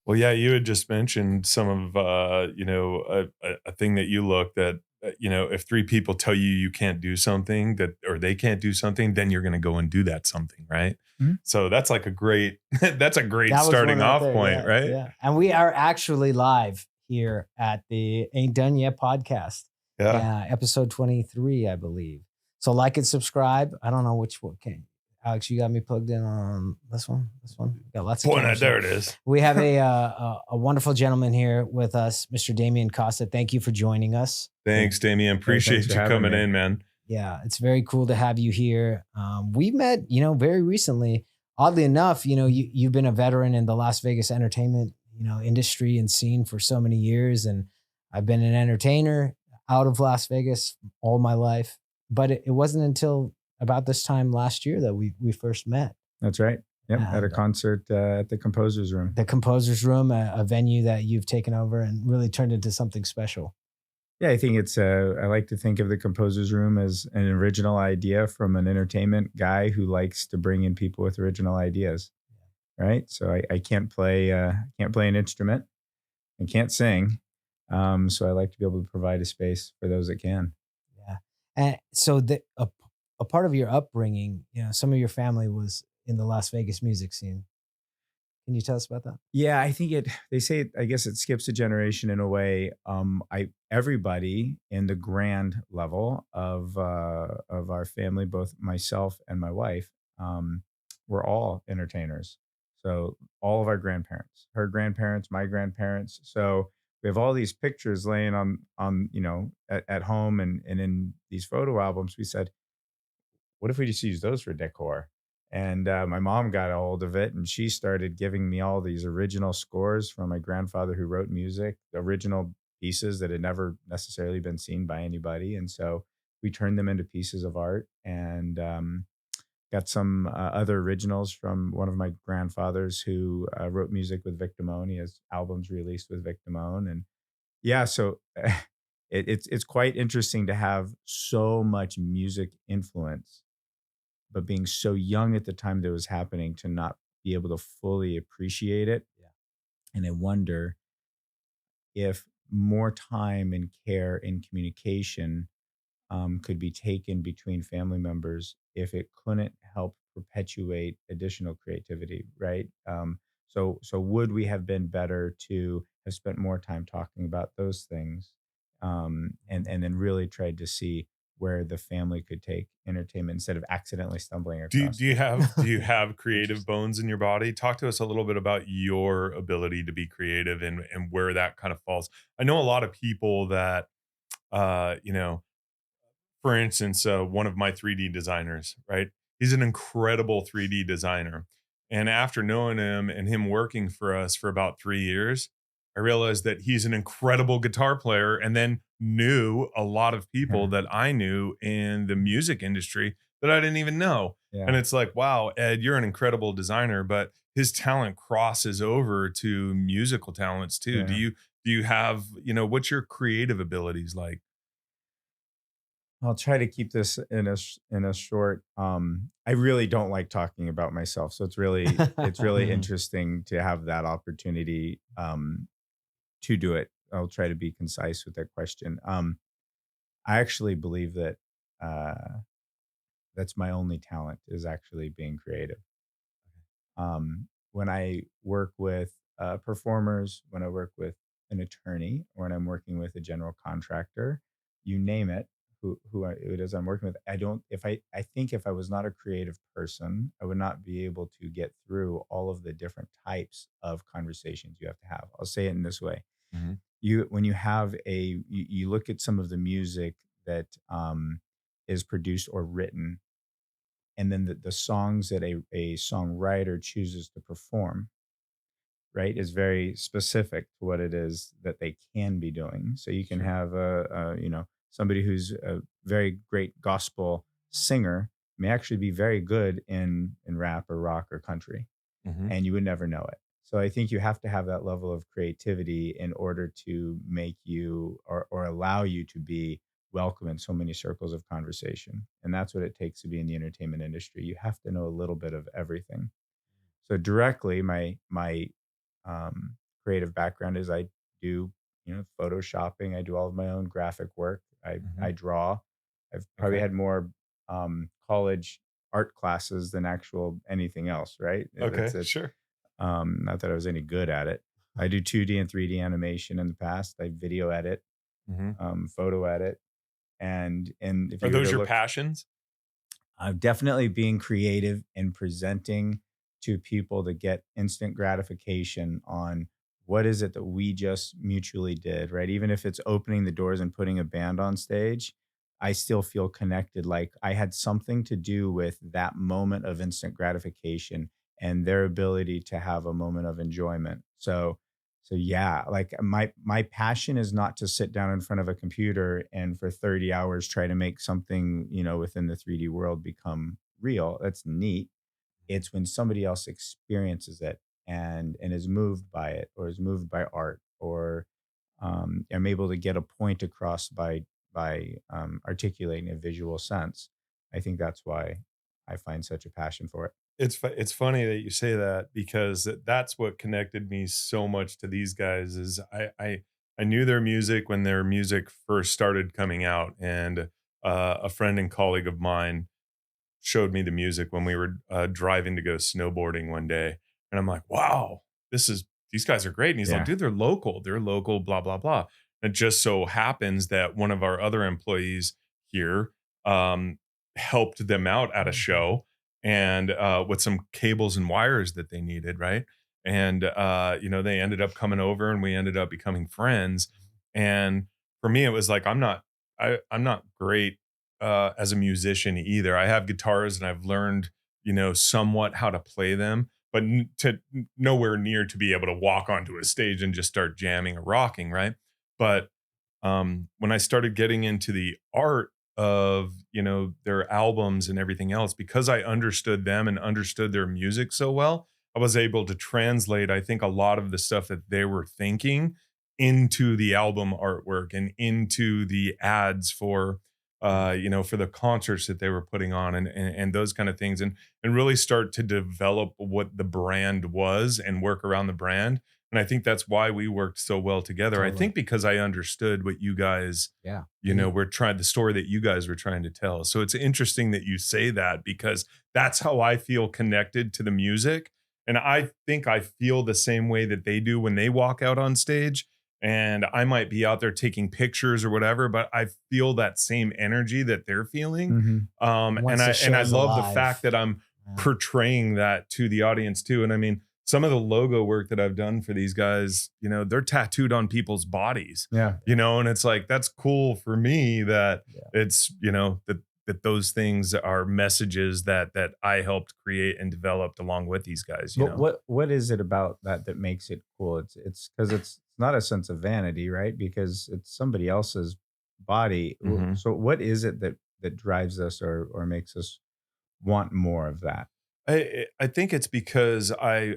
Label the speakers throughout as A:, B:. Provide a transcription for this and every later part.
A: Well, yeah, you had just mentioned some of, a thing that you looked at, if 3 people tell you you can't do something that or they can't do something, then you're gonna go and do that something, right?
B: Mhm.
A: So that's like a great that's a great
C: That was one
A: starting
C: right
A: off
C: there.
A: point,
C: Yeah,
A: right?
C: yeah. And we are actually live here at the Ain't Done Yet podcast.
A: Yeah.
C: Yeah, episode 23, I believe. So like and subscribe. I don't know which one came. Alex, you got me plugged in on this one. This one. Got lots of
A: Point
C: cameras
A: at there
C: here.
A: it is.
C: We have a wonderful gentleman here with us, Mr. Damian Costa. Thank you for joining us.
A: Thanks, Damian.
B: Hey, thanks
A: Appreciate
B: for
A: you
B: having
A: coming
B: me.
A: in, man.
C: Yeah, it's very cool to have you here. We met, very recently. Oddly enough, you've been a veteran in the Las Vegas entertainment, industry and scene for so many years, and I've been an entertainer out of Las Vegas all my life. But it wasn't until about this time last year that we first met.
B: That's right. Yep, at a
C: And
B: concert at the Composers Room.
C: the Composers Room, a venue that you've taken over and really turned into something special.
B: Yeah, I think it's. I like to think of the Composers Room as an original idea from an entertainment guy who likes to bring in people with original ideas. Right. So I can't play. Can't play an instrument and can't sing. So I like to be able to provide a space for those that can.
C: Yeah. And so a part of your upbringing, some of your family was in the Las Vegas music scene. Can you tell us about that?
B: Yeah, I think it. They say I guess it skips a generation in a way. I everybody in the grand level of our family, both myself and my wife, were all entertainers. So all of our grandparents, her grandparents, my grandparents. So we have all these pictures laying on at home and in these photo albums. We said, what if we just use those for decor? And my mom got a hold of it and she started giving me all these original scores from my grandfather who wrote music, original pieces that had never necessarily been seen by anybody. And so we turned them into pieces of art and got some other originals from one of my grandfathers who wrote music with Victimone. He has albums released with Victimone. And yeah, so it's quite interesting to have so much music influence but being so young at the time that it was happening to not be able to fully appreciate it.
C: Yeah.
B: And I wonder if more time and care and communication could be taken between family members if it couldn't help perpetuate additional creativity, right? So would we have been better to have spent more time talking about those things, and then really tried to see where the family could take entertainment instead of accidentally stumbling
A: Do you
B: across
A: do you
B: it?
A: have do you have creative
B: Interesting.
A: bones in your body? Talk to us a little bit about your ability to be creative and where that kind of falls. I know a lot of people that, you know, for instance, one of my 3D designers, right? He's an incredible 3D designer. And after knowing him and him working for us for about 3 years, I realized that he's an incredible guitar player and then knew a lot of people
B: Yeah,
A: that I knew in the music industry that I didn't even know. And
B: yeah,
A: it's like, wow, Ed, you're an incredible designer, but his talent crosses over to musical talents too. Do
B: yeah.
A: you have, what's your creative abilities like?
B: I'll try to keep this in a short. I really don't like talking about myself, so it's really interesting to have that opportunity to do it. I'll try to be concise with that question. I actually believe that uh, that's my only talent is actually being creative. When I work with performers, when I work with an attorney, or when I'm working with a general contractor, you name it, who it is I'm working with, I don't, if I think if I was not a creative person, I would not be able to get through all of the different types of conversations you have to have. I'll say it in this way.
A: Mhm.
B: When you have you look at some of the music that is produced or written and then the songs that a songwriter chooses to perform, right, is very specific to what it is that they can be doing. So you can
A: Sure.
B: have somebody who's a very great gospel singer may actually be very good in rap or rock or country,
A: Mhm.
B: and you would never know it. So I think you have to have that level of creativity in order to make you or allow you to be welcome in so many circles of conversation. And that's what it takes to be in the entertainment industry. You have to know a little bit of everything. So directly, my creative background is I do, photoshopping. I do all of my own graphic work. I
A: Mhm.
B: draw. I've probably
A: Okay.
B: had more college art classes than actual anything else, right? That's
A: Okay,
B: it.
A: sure.
B: Not that I was any good at it. I do 2D and 3D animation in the past. I video edit,
A: Mhm.
B: photo edit, and if
A: Are
B: you were
A: those
B: to
A: your
B: look,
A: passions?
B: definitely being creative and presenting to people to get instant gratification on what is it that we just mutually did, right? Even if it's opening the doors and putting a band on stage, I still feel connected. Like I had something to do with that moment of instant gratification and their ability to have a moment of enjoyment. So yeah, like my passion is not to sit down in front of a computer and for 30 hours try to make something, within the 3D world become real. That's neat. It's when somebody else experiences it and is moved by it or is moved by art or am able to get a point across by articulating a visual sense. I think that's why I find such a passion for it.
A: It's funny that you say that because that's what connected me so much to these guys is I knew their music when their music first started coming out, and a friend and colleague of mine showed me the music when we were driving to go snowboarding one day, and I'm like, "Wow, these guys are great." And he's like,
B: Yeah.
A: "Dude, they're local, blah blah blah." And it just so happens that one of our other employees here um, helped them out at a show and with some cables and wires that they needed, right? And they ended up coming over, and we ended up becoming friends. And for me, it was like I'm not great as a musician either. I have guitars and I've learned, somewhat how to play them, but nowhere near to be able to walk onto a stage and just start jamming or rocking, right? But when I started getting into the art of, their albums and everything else, because I understood them and understood their music so well, I was able to translate, I think, a lot of the stuff that they were thinking into the album artwork and into the ads for the concerts that they were putting on and those kind of things and really start to develop what the brand was and work around the brand. And I think that's why we worked so well together. I
C: Totally.
A: think because I understood what you guys,
C: Yeah. And
A: were trying the story that you guys were trying to tell. So it's interesting that you say that because that's how I feel connected to the music. And I think I feel the same way that they do when they walk out on stage, and I might be out there taking pictures or whatever, but I feel that same energy that they're feeling.
B: Hmm.
A: And
C: once the
A: I
C: show's
A: love the fact
C: alive.
A: that I'm
C: Yeah.
A: portraying that to the audience too. And I mean, some of the logo work that I've done for these guys, they're tattooed on people's bodies,
B: Yeah.
A: and it's like that's cool for me that
C: Yeah.
A: it's, that those things are messages that I helped create and developed along with these guys.
B: But what is it about that makes it cool? It's because it's not a sense of vanity, right? Because it's somebody else's body.
A: Mhm.
B: So what is it that drives us or makes us want more of that?
A: I think it's because I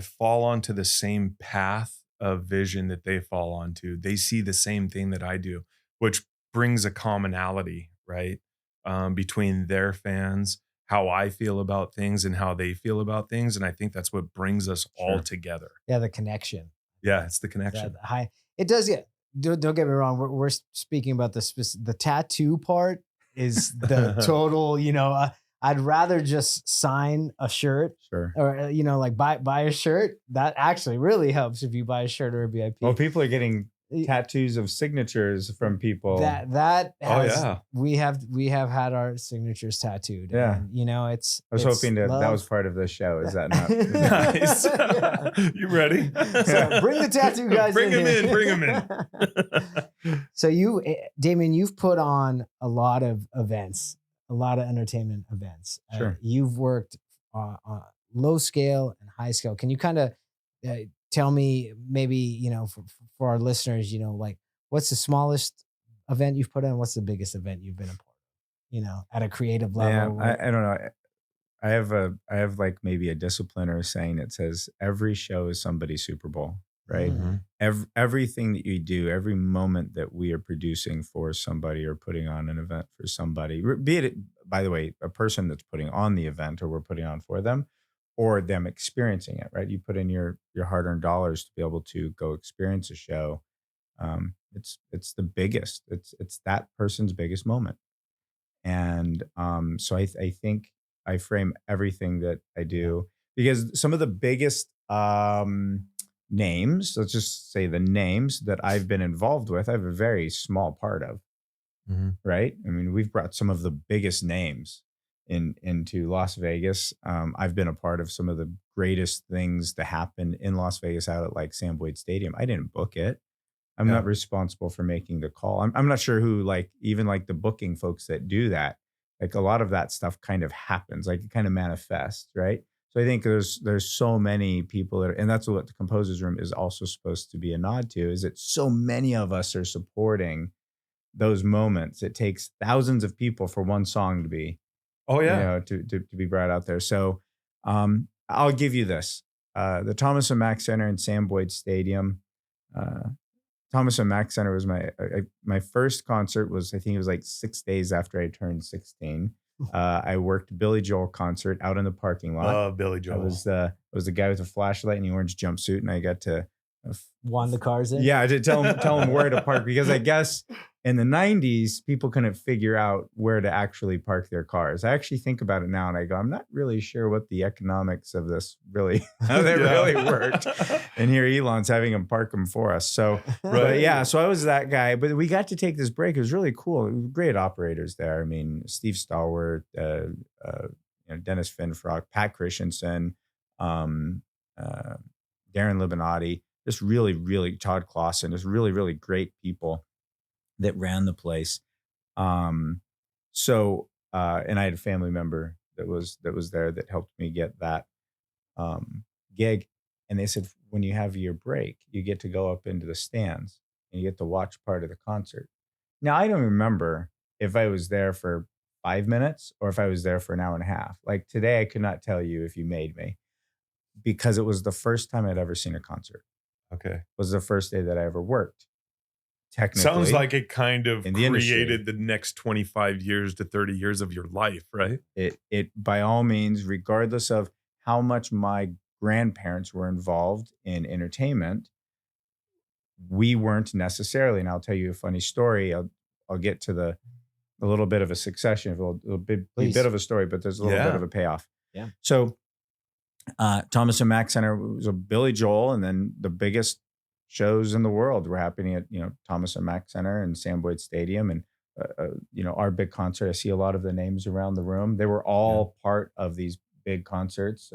A: fall onto the same path of vision that they fall onto. They see the same thing that I do, which brings a commonality, right? Between their fans, how I feel about things and how they feel about things. And I think that's what brings us all
B: Sure.
A: together.
C: Yeah, the connection.
A: Yeah, it's the
C: Is that
A: connection.
C: high? It does get. Don't get me wrong. We're speaking about the tattoo part is the total. I'd rather just sign a shirt
B: Sure.
C: or like buy a shirt. That actually really helps if you buy a shirt or a
B: Well,
C: VIP.
B: people are getting tattoos of signatures from people.
C: That
A: Oh
C: has
A: yeah.
C: we have had our signatures tattooed,
B: Yeah.
C: and
B: I was
C: it's
B: hoping that was
C: love.
B: part of the show. Is that not? Is that not?
A: Nice.
C: Yeah.
A: You ready?
C: So bring the tattoo guys
A: Bring
C: in
A: him in, bring him
C: here.
A: in.
C: So Damien, you've put on a lot of events, a lot of entertainment events.
B: Sure.
C: You've worked on low scale and high scale. Can you kind of uh, tell me maybe, for our listeners, like what's the smallest event you've put on? What's the biggest event you've been a part of, at a creative
B: Yeah.
C: level?
B: I don't know. I have like maybe a discipline or a saying that says every show is somebody's Super Bowl, right?
C: Mm,
A: Mhm.
B: Everything that you do, every moment that we are producing for somebody or putting on an event for somebody, be it, by the way, a person that's putting on the event or we're putting on for them, or them experiencing it, right? You put in your hard-earned dollars to be able to go experience a show. It's the biggest. It's that person's biggest moment. And so I think I frame everything that I
C: Yeah.
B: do because some of the biggest names, let's just say the names that I've been involved with, I have a very small part of,
A: Mhm.
B: right? I mean, we've brought some of the biggest names into Las Vegas. I've been a part of some of the greatest things to happen in Las Vegas out at like Sam Boyd Stadium. I didn't book it. I'm
A: Yeah.
B: not responsible for making the call. I'm not sure who, like, even like the booking folks that do that. Like a lot of that stuff kind of happens, like it kind of manifests, right? So I think there's so many people that and that's what the composers room is also supposed to be a nod to, is that so many of us are supporting those moments. It takes thousands of people for one song to be,
A: Oh, yeah.
B: to be brought out there. So I'll give you this. The Thomas and Mack Center in Sam Boyd Stadium. Uh, Thomas and Mack Center was my first concert was I think it was like 6 days after I turned 16. I worked Billy Joel concert out in the parking lot.
A: Love Billy Joel.
B: I was the guy with the flashlight and the orange jumpsuit, and I got to
C: Won the cars in.
B: yeah, to tell him where to park because I guess in the 90s people couldn't figure out where to actually park their cars. I actually think about it now and I go, I'm not really sure what the economics of this really how that
A: Yeah.
B: really worked. And here Elon's having them park them for us. So but
A: Right.
B: yeah, so I was that guy. But we got to take this break. It was really cool. Great operators there. I mean, Steve Stallworth, Dennis Finfrock, Pat Christensen, um, uh, Darren Libinati, just really, really Todd Clausen, just really, really great people that ran the place. Um, and I had a family member that was there that helped me get that gig. And they said, when you have your break, you get to go up into the stands and you get to watch part of the concert. Now, I don't remember if I was there for 5 minutes or if I was there for an hour and a half. Like today, I could not tell you if you made me because it was the first time I'd ever seen a concert.
A: Okay.
B: It was the first day that I ever worked.
A: Sounds
B: Technically,
A: like it kind of
B: in the industry.
A: created the next 25 years to 30 years of your life, right?
B: It by all means, regardless of how much my grandparents were involved in entertainment, we weren't necessarily. And I'll tell you a funny story. I'll get to a little bit of a succession, a bit
C: Please.
B: of a story, but there's a little bit
A: Yeah.
B: of a payoff.
C: Yeah.
B: So Thomas and Mack Center was a Billy Joel, and then the biggest shows in the world were happening at Thomas and Mack Center and Sam Boyd Stadium, and our big concert. I see a lot of the names around the room. They were
A: Yeah.
B: all part of these big concerts.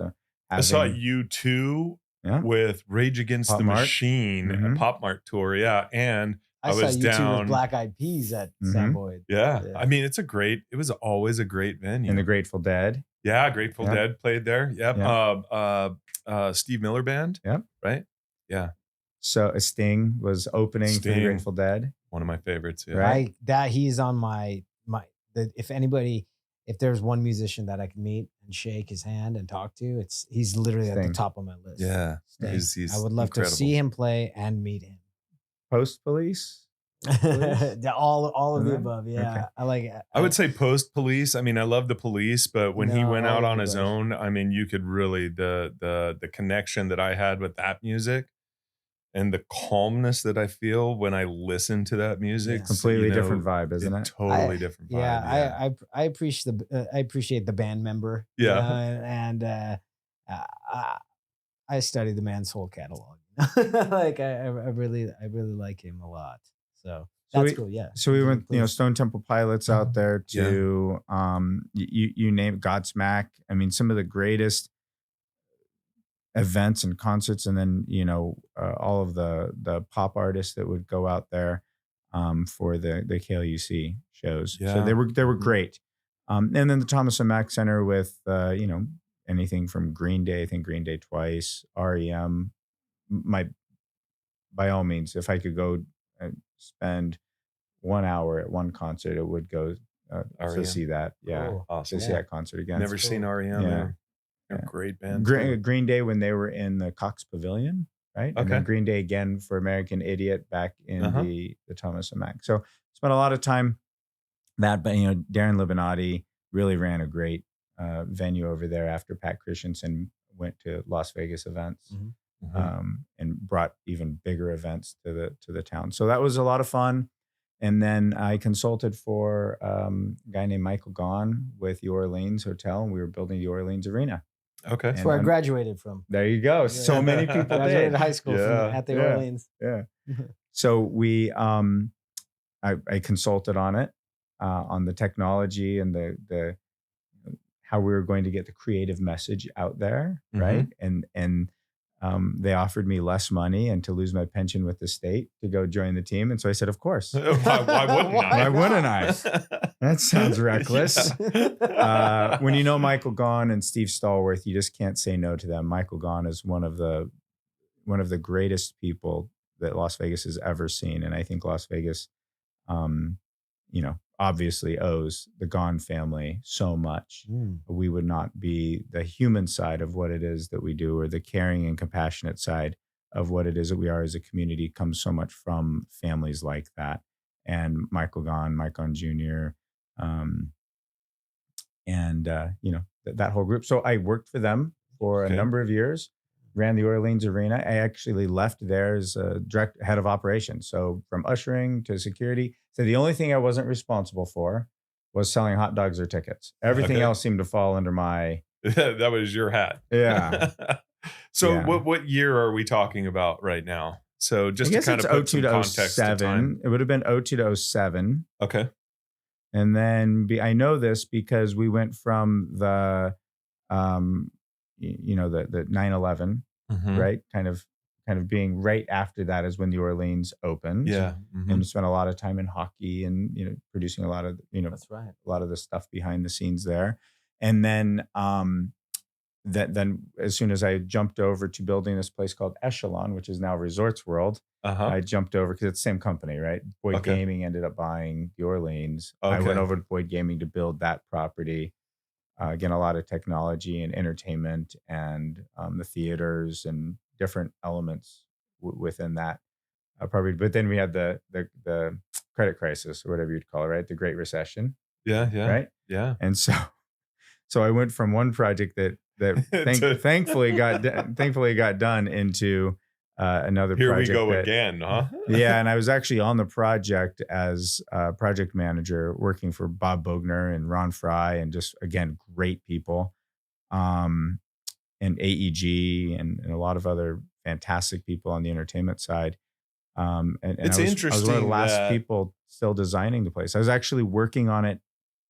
A: I saw
B: Having
A: U2
B: yeah,
A: with Rage Against
B: Pop
A: the
B: Mart.
A: Machine, a
B: Mhm.
A: Pop Mart tour, yeah, and
C: I
A: I
C: saw
A: was
C: you two with
A: down
C: Black Eyed Peas at Sam
B: Mhm.
C: Boyd.
A: yeah,
C: Yeah.
A: I mean, it was always a great
B: and the
A: venue.
B: Grateful Dead.
A: Yeah, Grateful
B: Yep.
A: Dead played there, yep,
B: Yep.
A: Steve Miller Band,
B: Yep.
A: right? Yeah,
B: So a Sting was opening for the
A: Sting,
B: Grateful Dead.
A: one of my favorites, yeah.
B: Right.
C: He's on my if there's one musician that I can meet and shake his hand and talk to, he's literally at the
B: Sting.
C: top of my list.
A: Yeah,
C: Sting.
A: he's
C: I would love to see
A: incredible.
C: him play and meet him.
B: Post Police.
C: all of the
B: Okay.
C: above. Yeah. I like it.
A: I would say Post Police. I mean, I love the Police, but when he
C: No,
A: went
C: all
A: out
C: of
A: on
C: the
A: his
C: above.
A: own, I mean, you could really the connection that I had with that music and the calmness that I feel when I listen to that music,
C: Yeah.
B: Completely different vibe, isn't it?
A: Totally different vibe.
C: Yeah, I appreciate the band member.
A: Yeah.
C: And I study the man's whole catalog. Like I really like him a lot. So
B: So
C: that's
B: we,
C: cool. Yeah.
B: so we went,
C: Please.
B: Stone Temple Pilots out there
A: Yeah.
B: to, you name Godsmack. I mean, some of the greatest events and concerts, and then all of the pop artists that would go out there for the KLUC shows. So
A: Yeah.
B: they were
C: Mhm.
B: great. And then the Thomas and Mack Center with anything from Green Day. I think Green Day twice, REM. My by all means, if I could go and spend 1 hour at one concert, it would go to
A: REM.
B: see that. Yeah,
C: Cool.
A: Awesome.
B: to see
C: Yeah.
B: that concert again.
A: Never seen
C: cool.
A: REM.
B: Yeah.
A: They're a
B: Yeah.
A: great band. too.
B: Green Day when they were in the Cox Pavilion, right? And then
A: Okay.
B: Green Day again for American Idiot back in
A: Uh-huh.
B: the Thomas and Mack. So spent a lot of time that, but Darren Libinati really ran a great venue over there after Pat Christensen went to Las Vegas events,
C: Mhm.
A: Mhm.
B: and brought even bigger events to the town. So that was a lot of fun. And then I consulted for a guy named Michael Gaughan with the Orleans Hotel, and we were building the Orleans Arena.
A: Okay.
C: That's
B: And
C: where I graduated from.
B: there you go. So many people
C: Graduated
B: did.
C: high school from
A: Yeah.
C: at the
B: Yeah,
C: Orleans.
B: yeah. So I consulted on it, on the technology and the how we were going to get the creative message out there, right?
A: Mhm.
B: And they offered me less money and to lose my pension with the state to go join the team, and so I said, of course.
A: Why wouldn't
C: Why
A: I?
B: Why wouldn't I?
A: Yeah.
B: That sounds reckless. When you know Michael Gaughan and Steve Stallworth, you just can't say no to them. Michael Gaughan is one of the greatest people that Las Vegas has ever seen, and I think Las Vegas, um, obviously owes the Gaughan family so much.
C: Mm.
B: We would not be the human side of what it is that we do, or the caring and compassionate side of what it is that we are as a community, comes so much from families like that. And Michael Gaughan, Mike Gaughan Jr., um, and that whole group. So I worked for them for a
A: Okay.
B: number of years, ran the Orleans Arena. I actually left there as a direct head of operations. So from ushering to security. So the only thing I wasn't responsible for was selling hot dogs or tickets. Everything
A: Okay.
B: else seemed to fall under my
A: That was your hat.
B: yeah.
A: So
B: Yeah.
A: what year are we talking about right now? So
B: I
A: just to
B: guess
A: kind
B: it's
A: of put
B: '02
A: some
B: to
A: context to time.
B: '07. It would have been '02 to '07.
A: Okay.
B: And then I know this because we went from the um, the 9/11,
A: Mhm.
B: right? Kind of being right after that is when the Orleans opened,
A: Yeah.
B: and
A: Mhm.
B: spent a lot of time in hockey and producing a lot of
C: That's right.
B: a lot of the stuff behind the scenes there. And then that then as soon as I jumped over to building this place called Echelon, which is now Resorts World,
A: Uh-huh.
B: I jumped over because it's the same company, right? Boyd
A: Okay.
B: Gaming ended up buying the Orleans. I went
A: Okay.
B: over to Boyd Gaming to build that property. Again, a lot of technology and entertainment, and the theaters and different elements within that property. But then we had the credit crisis, or whatever you'd call it, right? The Great Recession,
A: Yeah, yeah.
B: right?
A: Yeah.
B: And so I went from one project that
A: To
B: thankfully got done into another
A: here we
B: project
A: go
B: that
A: again, huh?
B: yeah, and I was actually on the project as a project manager, working for Bob Bogner and Ron Fry, and just again great people, um, and AEG and a lot of other fantastic people on the entertainment side. And I
A: It's
B: was one of the
A: interesting
B: last
A: that
B: people still designing the place. I was actually working on it,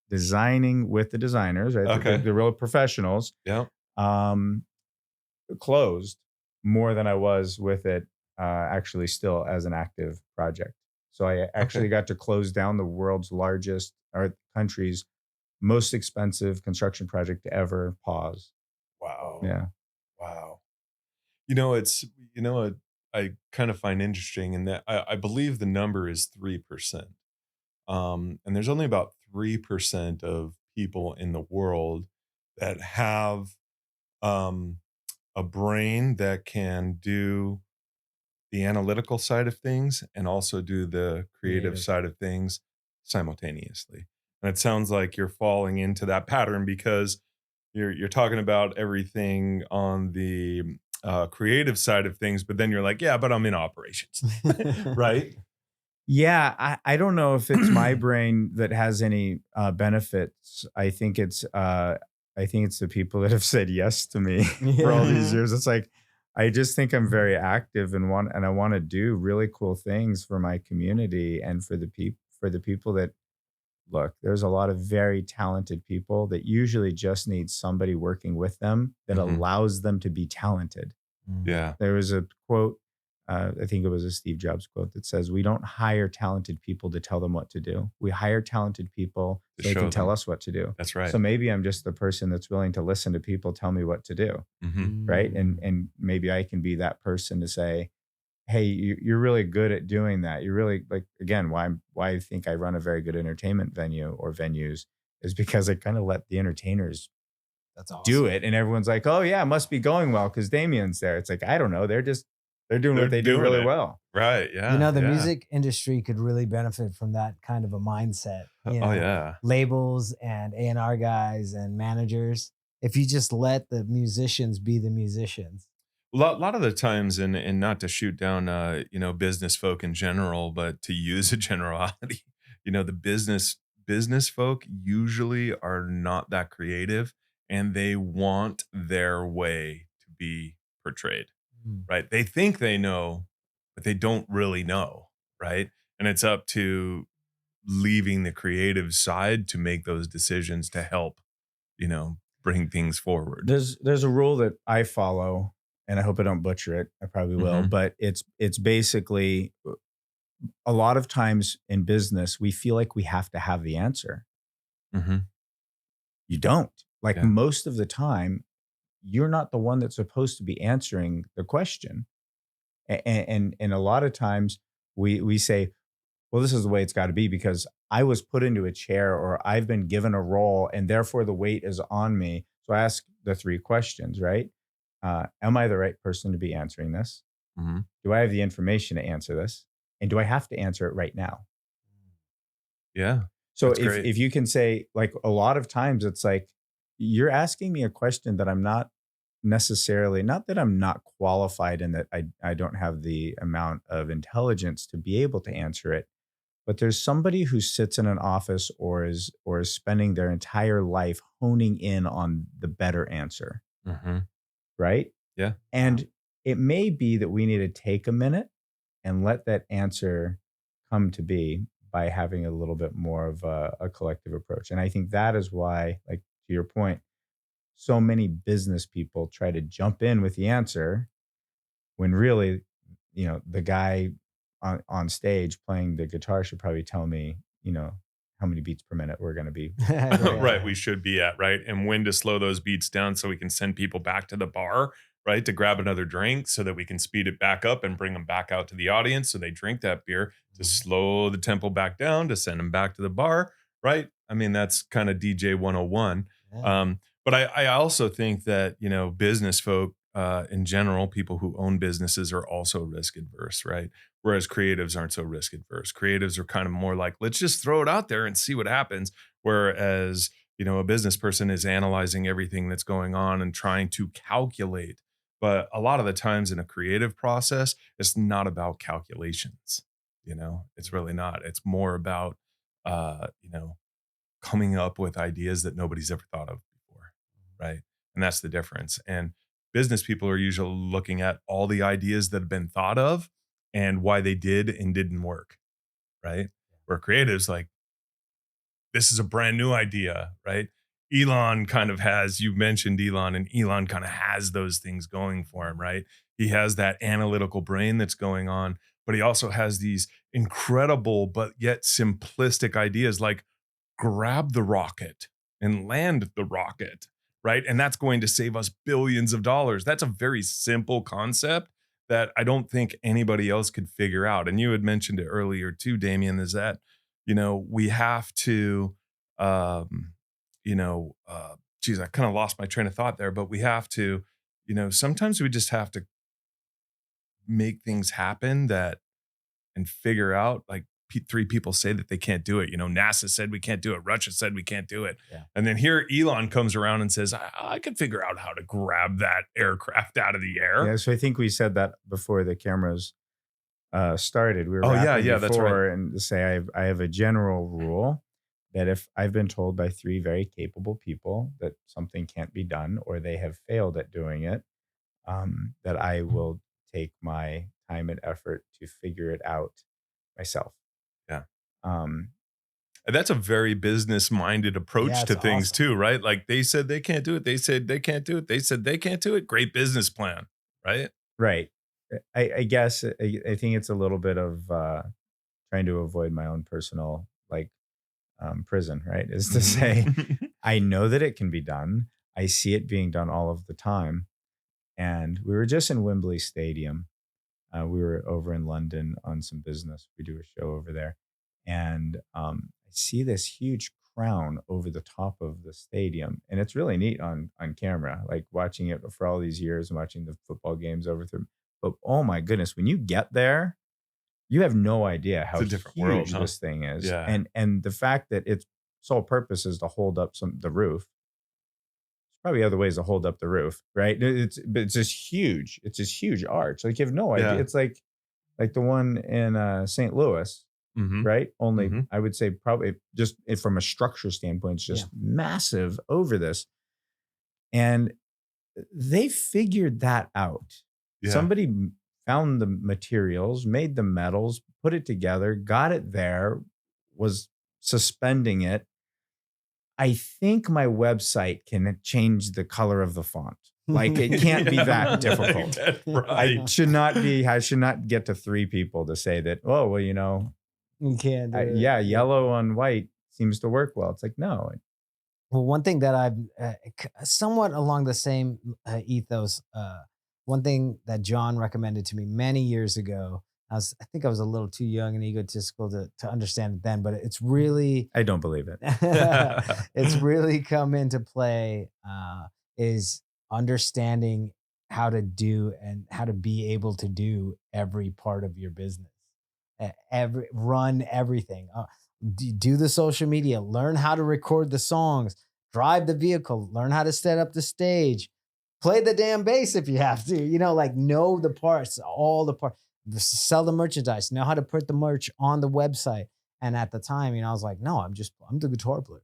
B: designing with the designers, right,
A: okay.
B: the real professionals.
A: Yeah.
B: Um, Closed more than I was with it actually still as an active project. So I
A: Okay.
B: actually got to close down the world's largest, or country's most expensive construction project to ever pause.
A: Wow.
B: Yeah.
A: Wow. It's what I kind of find interesting in that I believe the number is 3%. And there's only about 3% of people in the world that have um, a brain that can do the analytical side of things and also do the creative
C: Creative.
A: side of things simultaneously. And it sounds like you're falling into that pattern because you're talking about everything on the creative side of things, but then you're like, yeah, but I'm in operations, right?
B: Yeah, I don't know if it's my brain that has any benefits. I think it's the people that have said yes to me for all
C: Yeah.
B: these
A: Mhm.
B: years. It's like I just think I'm very active and I want to do really cool things for my community and for the people that look. There's a lot of very talented people that usually just need somebody working with them that
A: Mhm.
B: allows them to be talented.
C: Mm.
A: Yeah,
B: There was a quote, I think it was a Steve Jobs quote that says, "We don't hire talented people to tell them what to do. We hire talented people
A: to
B: so they can
A: show
B: tell
A: them.
B: us what to do."
A: That's right.
B: So maybe I'm just the person that's willing to listen to people tell me what to do,
A: Mhm.
B: right? And
C: Mm.
B: and maybe I can be that person to say, "Hey, you're really good at doing that. You're really like again why I think I run a very good entertainment venue or venues is because I kind of let the entertainers
C: That's
B: do
C: awesome.
B: it, and everyone's like, "Oh yeah, it must be going well because Damian's there." It's like I don't know. They're doing
A: They're
B: what they do
A: doing
B: really
A: it.
B: well.
A: Right, yeah,
C: The
A: yeah.
C: music industry could really benefit from that kind of a mindset.
A: Oh, yeah.
C: Labels and A&R guys and managers. if you just let the musicians be the musicians.
A: Lot of the times, and not to shoot down, business folk in general, but to use a generality, the business folk usually are not that creative, and they want their way to be portrayed,
C: Mm.
A: right? They think they know, but they don't really know, right? And it's up to leaving the creative side to make those decisions to help, bring things forward.
B: There's a rule that I follow, and I hope I don't butcher it. I probably will,
A: Mhm,
B: but it's basically a lot of times in business we feel like we have to have the answer.
A: mhm,
B: You don't. Like
A: yeah,
B: most of the time, you're not the one that's supposed to be answering the question. And a lot of times we say, well, this is the way it's got to be because I was put into a chair or I've been given a role and therefore the weight is on me. So I ask the three questions, right? Am I the right person to be answering this?
A: mhm,
B: Do I have the information to answer this? And do I have to answer it right now?
A: yeah,
B: So
A: that's
B: if
A: great.
B: if you can say, like, a lot of times it's like you're asking me a question that I'm not necessarily, not that I'm not qualified and that I don't have the amount of intelligence to be able to answer it, but there's somebody who sits in an office or is spending their entire life honing in on the better answer,
A: Mhm,
B: right?
A: yeah,
B: And it may be that we need to take a minute and let that answer come to be by having a little bit more of a collective approach. And I think that is why, like to your point, so many business people try to jump in with the answer when really, the guy on stage playing the guitar should probably tell me, how many beats per minute we're going to be.
A: right,
C: Yeah.
A: we should be at, right? And when to slow those beats down so we can send people back to the bar, right? To grab another drink so that we can speed it back up and bring them back out to the audience so they drink that beer to
C: Mhm.
A: slow the tempo back down to send them back to the bar, right? I mean, that's kind of DJ 101.
C: Yeah.
A: But I also think that, business folk in general, people who own businesses are also risk adverse, right? Whereas creatives aren't so risk adverse. Creatives are kind of more like, let's just throw it out there and see what happens. Whereas, a business person is analyzing everything that's going on and trying to calculate. But a lot of the times in a creative process, it's not about calculations. It's really not. It's more about, coming up with ideas that nobody's ever thought of before. Right. And that's the difference. And business people are usually looking at all the ideas that have been thought of and why they did and didn't work. Right. Where creatives like, this is a brand new idea, right? Elon kind of has, you mentioned Elon, and Elon kind of has those things going for him, right? He has that analytical brain that's going on, but he also has these incredible, but yet simplistic ideas like grab the rocket and land the rocket, right? And that's going to save us billions of dollars. That's a very simple concept that I don't think anybody else could figure out. And you had mentioned it earlier too, Damien, is that, we have to, um, geez, I kind of lost my train of thought there, but we have to, sometimes we just have to make things happen that and figure out like three people say that they can't do it. NASA said we can't do it. Russia said we can't do it.
C: Yeah.
A: And then here Elon comes around and says, I can figure out how to grab that aircraft out of the air.
B: Yeah. So I think we said that before the cameras started. We were
A: Oh, yeah.
B: rapping
A: Yeah. That's right.
B: before and to say I have a general rule that if I've been told by three very capable people that something can't be done or they have failed at doing it, that I will take my time and effort to figure it out myself.
A: Yeah.
B: Um,
A: And that's a very business minded
C: Yeah,
A: approach
C: it's
A: to things
C: awesome.
A: too, right? Like they said they can't do it. They said they can't do it. They said they can't do it. Great business plan, right?
B: right. I guess I think it's a little bit of trying to avoid my own personal like prison, right? Is to say,
A: Mhm.
B: I know that it can be done. I see it being done all of the time. And we were just in Wembley Stadium. We were over in London on some business. We do a show over there. And I see this huge crown over the top of the stadium. And it's really neat on camera, like watching it for all these years and watching the football games over through. But oh my goodness, when you get there, you have no idea
A: It's
B: how
A: a different world,
B: huge
A: huh?
B: this thing is.
A: Yeah.
B: And the fact that its sole purpose is to hold up the roof probably other ways to hold up the roof, right? But it's this huge arch. Like you have no idea.
A: Yeah.
B: It's like the one in St. Louis,
A: Mhm.
B: right? Only
A: Mhm.
B: I would say probably just from a structure standpoint, it's
C: Yeah.
B: just massive over this. And they figured that out.
A: Yeah.
B: Somebody found the materials, made the metals, put it together, got it there, was suspending it. I think my website can change the color of the font. Like it can't be
A: Yeah,
B: that
A: right,
B: difficult.
A: that's
B: I
A: right.
B: should not be, I should not get to three people to say that, oh, well,
C: You can't do it.
B: yeah,
C: Yeah.
B: yellow on white seems to work well. It's like, no.
C: Well, one thing that I've somewhat along the same ethos, one thing that John recommended to me many years ago. I think I was a little too young and egotistical to understand it then, but it's really,
B: I don't believe it.
C: it's really come into play. Is understanding how to do and how to be able to do every part of your business, every run everything. Do the social media, learn how to record the songs, drive the vehicle, learn how to set up the stage, play the damn bass if you have to, like know the parts, all the parts, sell the merchandise, know how to put the merch on the website. And at the time, I was like, no, I'm the guitar player.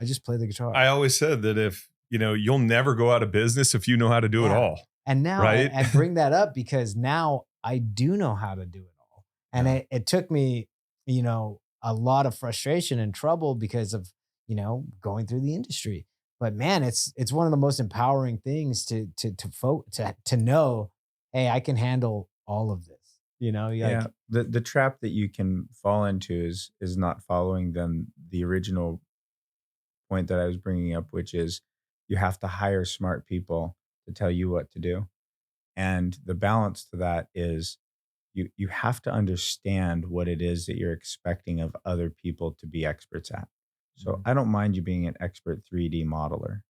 C: I just play the guitar.
A: I always said that if, you'll never go out of business if you know how to do it
C: Yeah.
A: all,
C: And now
A: right?
C: I bring that up because now I do know how to do it all. And
A: Yeah.
C: it took me, a lot of frustration and trouble because of, going through the industry. But man, it's one of the most empowering things to know, hey, I can handle all of this. You're
B: Yeah,
C: like,
B: the trap that you can fall into is not following the original point that I was bringing up, which is you have to hire smart people to tell you what to do. And the balance to that is you have to understand what it is that you're expecting of other people to be experts at. So
C: Mhm.
B: I don't mind you being an expert 3D modeler,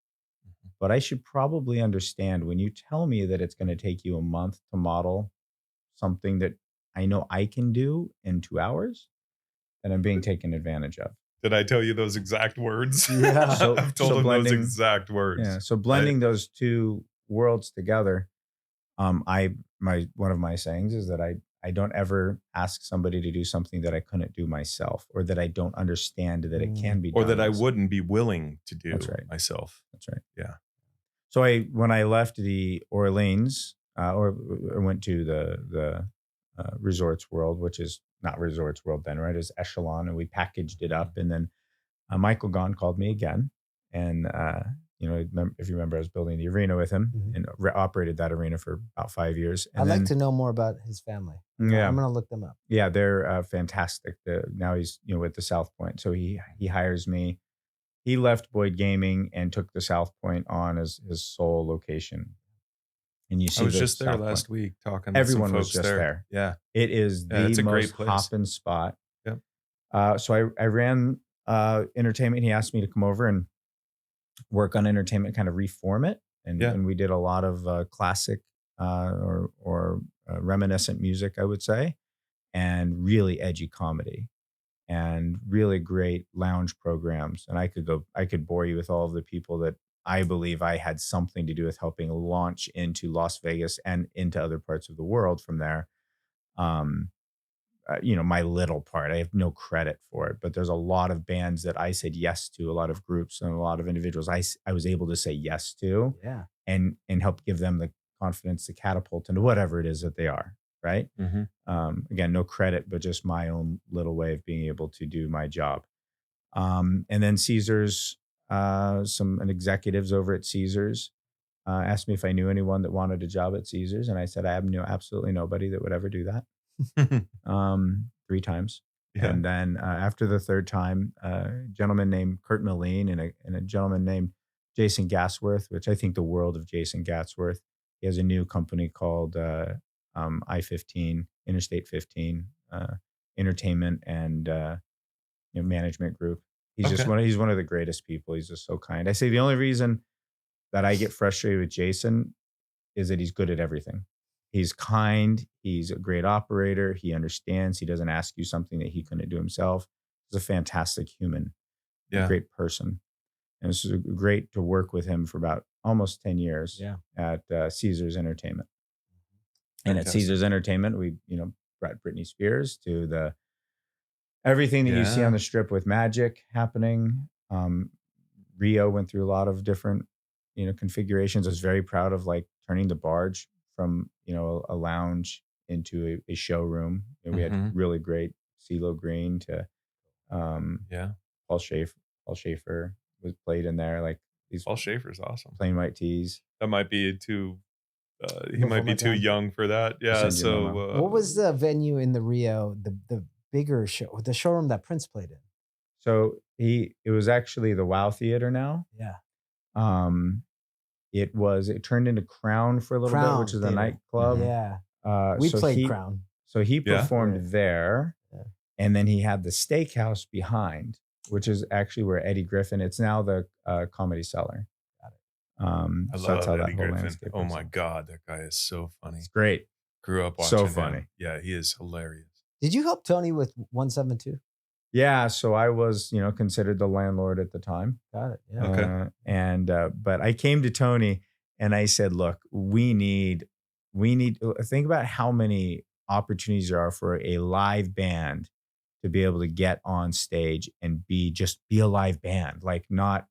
B: but I should probably understand when you tell me that it's going to take you a month to model something that I know I can do in 2 hours, then I'm being taken advantage of.
A: Did I tell you those exact words?
C: Yeah.
B: So
A: I've told
B: so
A: him those
B: blending
A: exact
B: yeah,
A: words.
B: so
A: I
B: blending those two worlds together, I my one of my sayings is that I don't ever ask somebody to do something that I couldn't do myself or that I don't understand that it
C: Mm.
B: can be
A: or
B: done
A: that I
B: myself.
A: wouldn't be willing to
B: That's
A: do
B: right.
A: myself.
B: That's right.
A: Yeah.
B: So when I left the Orleans, or I went to the Resorts World, which is not Resorts World then, right? It's Echelon, and we packaged it up, and then Michael Gahn called me again, and if you remember, I was building the arena with him
C: Mhm.
B: and operated that arena for about 5 years,
C: I'd
B: and
C: like
B: then
C: to know more about his family.
B: yeah,
C: I'm gonna look them up.
B: yeah, they're fantastic. Now he's with the South Point, so he hires me. He left Boyd Gaming and took the South Point on as his sole location, and you
A: I
B: see
A: was
B: the
A: just there
B: South Point.
A: last week talking with some
B: Everyone was
A: folks
B: just
A: there.
B: there.
A: Yeah.
B: It is
A: Yeah,
B: the
A: it's a
B: most
A: great place.
B: hopping spot.
A: Yep.
B: So I ran entertainment. He asked me to come over and work on entertainment, kind of reform it,
A: Yeah.
B: and we did a lot of classic or reminiscent music, I would say, and really edgy comedy and really great lounge programs. And I could bore you with all of the people that I believe I had something to do with helping launch into Las Vegas and into other parts of the world from there. Um, my little part. I have no credit for it, but there's a lot of bands that I said yes to, a lot of groups and a lot of individuals I was able to say yes to
C: Yeah.
B: and help give them the confidence to catapult into whatever it is that they are, right?
A: Mhm.
B: Again, no credit, but just my own little way of being able to do my job. And then Caesars, some an executives over at Caesars asked me if I knew anyone that wanted a job at Caesars, and I said I have absolutely nobody that would ever do that. 3 times.
A: Yeah.
B: And then after the third time, a gentleman named Kurt Moline and a gentleman named Jason Gatsworth, which I think the world of Jason Gatsworth. He has a new company called I-15, Interstate 15, Entertainment and Management Group.
A: Okay.
B: He's one of the greatest people. He's just so kind. I say the only reason that I get frustrated with Jason is that he's good at everything. He's kind. He's a great operator. He understands. He doesn't ask you something that he couldn't do himself. He's a fantastic human, a
A: Yeah.
B: great person. And it's great to work with him for about almost 10 years
C: Yeah.
B: at Caesars Entertainment. And at
A: Fantastic.
B: Caesars Entertainment, we, brought Britney Spears to the everything that you see on
A: Yeah.
B: the strip with Magic happening. Rio went through a lot of different, configurations. I was very proud of like turning the barge from, a lounge into a showroom. We had
A: Mhm.
B: really great CeeLo Green to um,
A: Yeah.
B: Paul Schaefer. Paul Schaefer was played in there, like these
A: Paul Schaefer's awesome.
B: plain white tees.
A: That might be too he
C: Before
A: might be
C: my
A: too
C: time.
A: young for that.
B: I'll
A: Yeah,
B: send you a
A: so,
B: memo.
C: What was the venue in the Rio, the bigger show, the showroom that Prince played in?
B: So it was actually the Wow Theater now.
C: Yeah.
B: Um, it turned into Crown for a little bit, which
C: Crown
B: is a
C: Theater.
B: nightclub.
A: Mhm.
C: Yeah.
B: Uh,
C: We
B: so
C: played
B: he
C: Crown.
B: so he
A: Yeah?
B: performed
C: Yeah.
B: there,
C: Yeah.
B: and then he had the steakhouse behind, which is actually where Eddie Griffin. It's now the Comedy Cellar.
C: Got it.
A: I
B: So that's
A: love
B: how that
A: Eddie
B: whole
A: Griffin.
B: landscape
A: Oh
B: works
A: my
B: out.
A: god, that guy is so
B: It's
A: funny.
B: great,
A: Grew up
B: so
A: watching
B: funny.
A: him. Yeah, he is hilarious.
C: Did you help Tony with 172?
B: Yeah, so I was, considered the landlord at the time.
C: Got it. Yeah.
A: Okay.
B: But I came to Tony and I said, look, we need, think about how many opportunities there are for a live band to be able to get on stage and just be a live band, like not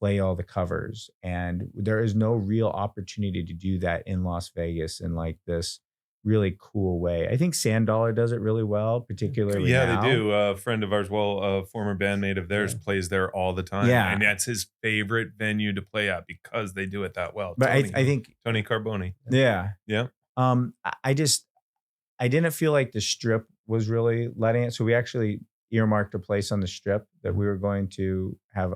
B: play all the covers. And there is no real opportunity to do that in Las Vegas in like this really cool way. I think Sand Dollar does it really well, particularly
A: Yeah, they
B: now.
A: do. A friend of ours, well, a former bandmate of theirs
C: Yeah.
A: plays there all the time,
B: Yeah.
A: and that's his favorite venue to play at because they do it that well.
B: But I think,
A: Tony Carboni.
B: yeah.
A: Yeah.
B: I didn't feel like the strip was really letting it. So we actually earmarked a place on the strip that we were going to have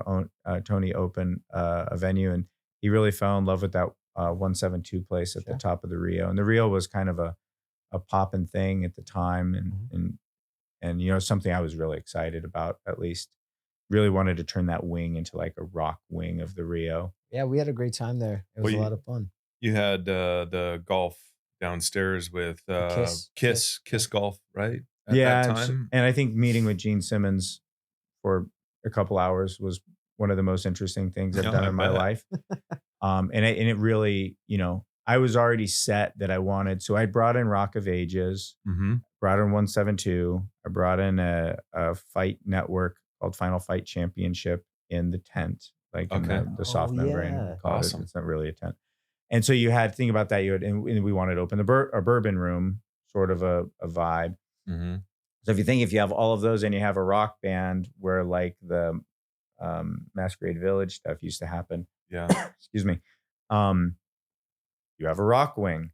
B: Tony open a venue, and he really fell in love with that 172 place at the
C: Sure.
B: top of the Rio. And the Rio was kind of a poppin' thing at the time,
C: Mhm.
B: and something I was really excited about. At least, really wanted to turn that wing into like a rock wing of the Rio.
C: Yeah, we had a great time there. It was
A: Well,
C: a lot of fun.
A: you had the golf downstairs with
C: The Kiss.
A: Kiss Golf, right? At that
B: Yeah,
A: time?
B: and I think meeting with Gene Simmons for a couple hours was one of the most interesting things I've
A: No,
B: done
A: I
B: in my
A: bet.
B: life. And it really, I was already set that I wanted. So I brought in Rock of Ages,
A: Mhm.
B: brought in 172. I brought in a fight network called Final Fight Championship in the tent, like in
A: Okay.
B: the
C: Oh,
B: soft membrane, we
C: yeah.
B: called it.
A: Awesome.
B: It's not really a tent. And so you had, think about that. And we wanted to open a bourbon room, sort of a vibe.
A: Mhm.
B: So if you have all of those and you have a rock band where like the Masquerade Village stuff used to happen,
A: Yeah.
B: excuse me, um, you have a rock wing,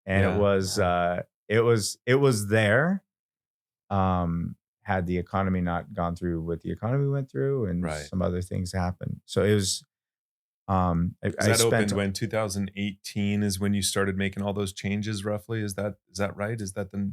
B: and it
A: Yeah.
B: was it was there. Had the economy not gone through what the economy went through, and
A: Right.
B: some other things happened, so it was.
A: Because
B: I
A: that
B: spent
A: opened when 2018 is when you started making all those changes roughly? Is that right? Is that the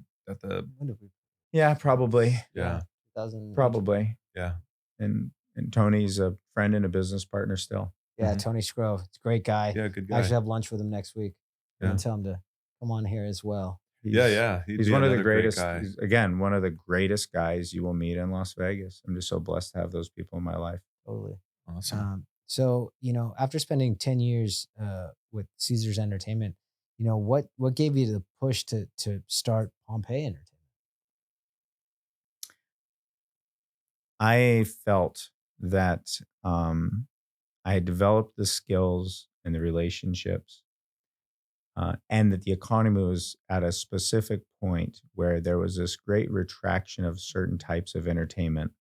C: When did we?
B: yeah, probably,
C: Yeah,
A: Yeah.
C: 2018.
B: probably,
A: Yeah.
B: and Tony's a friend and a business partner still.
C: Yeah,
A: Mhm.
C: Tony Scrove. It's a great guy.
A: Yeah, good
C: I actually
A: guy.
C: have lunch with him next week. I'm gonna
A: Yeah.
C: tell him to come on here as well.
A: Yeah,
B: He's
A: yeah, he'd
B: he's
A: be
B: one of the
A: another great
B: greatest.
A: guy.
B: He's, again, one of the greatest guys you will meet in Las Vegas. I'm just so blessed to have those people in my life.
C: Totally.
A: Awesome.
C: So after spending 10 years with Caesars Entertainment, what gave you the push to start Pompey Entertainment?
B: I felt that I had developed the skills and the relationships, and that the economy was at a specific point where there was this great retraction of certain types of entertainment,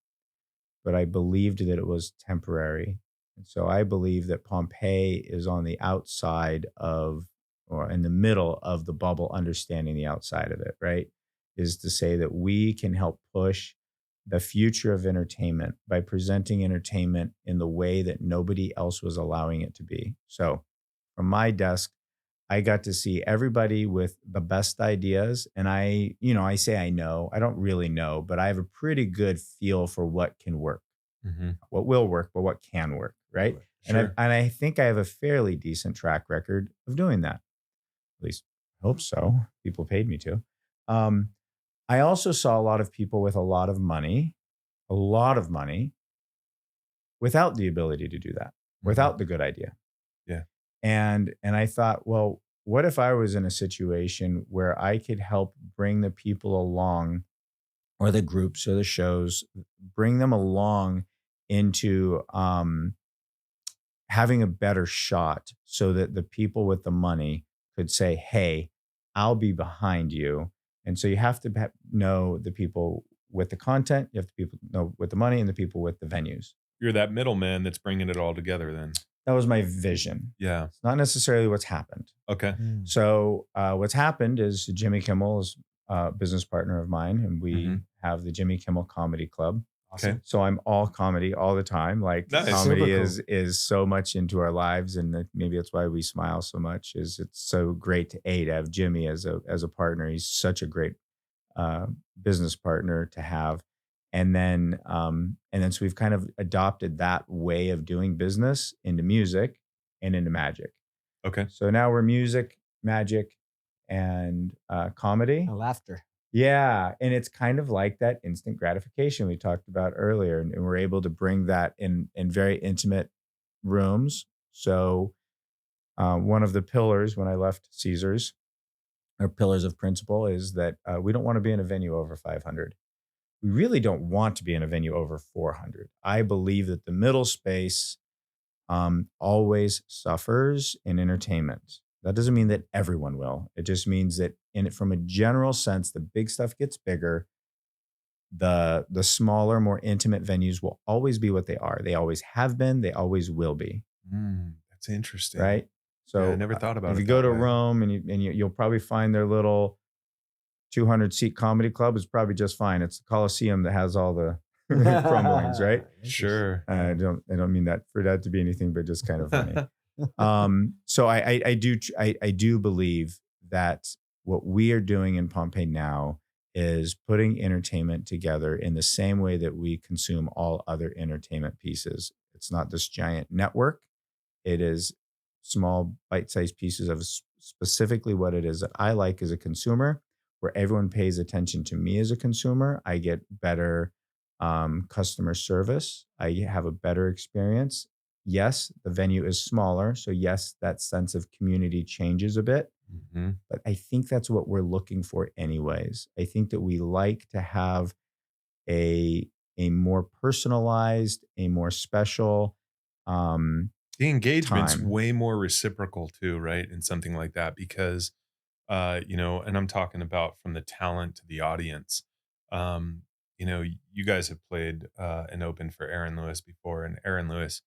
B: but I believed that it was temporary. And so I believe that Pompeii is on the outside of, or in the middle of the bubble, understanding the outside of it, right? Is to say that we can help push the future of entertainment by presenting entertainment in the way that nobody else was allowing it to be. So from my desk, I got to see everybody with the best ideas. And I say I don't really know, but I have a pretty good feel for what can work,
A: Mhm.
B: what will work, but what can work, right?
C: Totally.
A: Sure.
B: And I think I have a fairly decent track record of doing that. At least I hope so. People paid me to. Um, I also saw a lot of people with a lot of money, without the ability to do that.
A: Mhm.
B: without the good idea.
A: Yeah.
B: And I thought, well, what if I was in a situation where I could help bring the people along, or the groups or the shows, bring them along into having a better shot, so that the people with the money could say, hey, I'll be behind you. And so you have to know the people with the content, you have to people know with the money, and the people with the venues.
A: You're that middleman that's bringing it all together then.
B: That was my vision.
A: Yeah.
B: It's not necessarily what's happened.
A: Okay.
C: Mm.
B: So what's happened is Jimmy Kimmel is a business partner of mine, and we
A: Mhm.
B: have the Jimmy Kimmel Comedy Club.
A: Okay.
C: Awesome.
B: So I'm all comedy all the time. Like,
A: Nice.
C: Super
B: comedy
C: cool.
B: is so much into our lives, and maybe that's why we smile so much. Is it's so great to have Jimmy as a partner. He's such a great uh, business partner to have. And then so we've kind of adopted that way of doing business into music and into magic.
A: Okay.
B: So now we're music, magic, and comedy.
C: And laughter.
B: Yeah, and it's kind of like that instant gratification we talked about earlier, and we're able to bring that in very intimate rooms. So one of the pillars when I left Caesars, or pillars of principle, is that we don't want to be in a venue over 500. We really don't want to be in a venue over 400. I believe that the middle space always suffers in entertainment. That doesn't mean that everyone will. It just means that in it, from a general sense, the big stuff gets bigger. The smaller, more intimate venues will always be what they are. They always have been. They always will be.
A: That's interesting.
B: Right.
A: Yeah, I
B: So
A: never thought about
B: if you
A: it
B: go
A: that
B: to
A: way.
B: Rome, you'll probably find their little 200-seat comedy club is probably just fine. It's the Coliseum that has all the crumblings, right?
C: Interesting.
A: Sure.
B: I don't mean that for that to be anything but just kind of funny. So I do believe that what we are doing in Pompeii now is putting entertainment together in the same way that we consume all other entertainment pieces. It's not this giant network. It is small bite-sized pieces of specifically what it is that I like as a consumer, where everyone pays attention to me as a consumer. I get better customer service. I have a better experience. Yes, the venue is smaller. So, yes, that sense of community changes a bit.
A: Mhm.
B: But I think that's what we're looking for, anyways. I think that we like to have a, a more personalized, a more special um,
A: The engagement's
B: time.
A: way more reciprocal too, right? In something like that because and I'm talking about from the talent to the audience. Um, you guys have played and opened for Aaron Lewis before, and Aaron Lewis,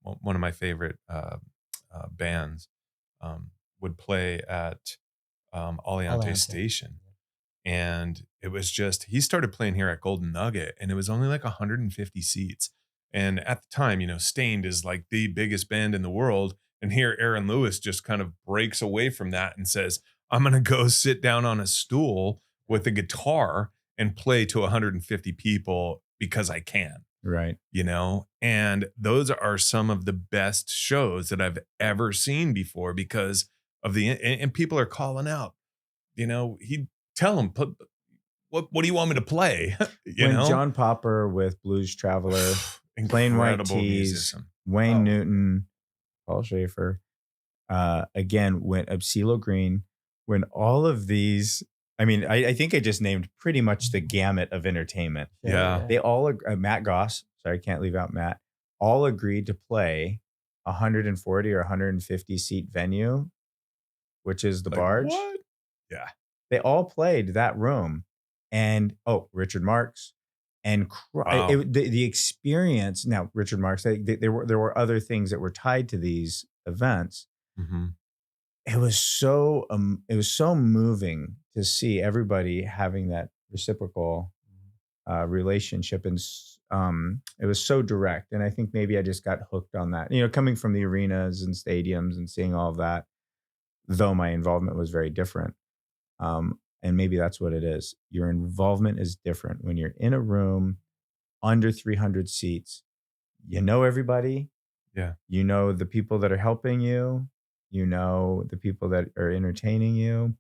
A: one of my favorite bands, um, would play at
C: All
A: Aliante
C: answer.
A: Station, and it was just he started playing here at Golden Nugget, and it was only like 150 seats. And at the time, Stained is like the biggest band in the world, and here Aaron Lewis just kind of breaks away from that and says, "I'm gonna go sit down on a stool with a guitar and play to 150 people because I can."
B: Right.
A: And those are some of the best shows that I've ever seen before because of and people are calling out, he'd tell him, "Put what do you want me to play?" You
B: When
A: know?
B: John Popper with Blues Traveler, Plain White
A: Incredible
B: Tees,
A: musician.
B: Wayne
A: Oh,
B: Newton, Paul Schaefer, again, when Absilo Green, when all of these, I mean, I think I just named pretty much the gamut of entertainment.
C: Sure,
A: yeah.
C: yeah.
B: They all, Matt Goss, sorry, I can't leave out Matt, all agreed to play a 140 or 150 seat venue, which is the
A: Like,
B: Barge.
A: what? Yeah.
B: They all played that room, and Richard Marx, and
A: Wow.
B: the experience. Now, Richard Marx, there were other things that were tied to these events.
A: Mhm.
B: It was so moving to see everybody having that reciprocal relationship, and it was so direct. And I think maybe I just got hooked on that. Coming from the arenas and stadiums and seeing all of that, though my involvement was very different. And maybe that's what it is. Your involvement is different when you're in a room under 300 seats. You know everybody.
A: Yeah.
B: You know the people that are helping you. You know the people that are entertaining you.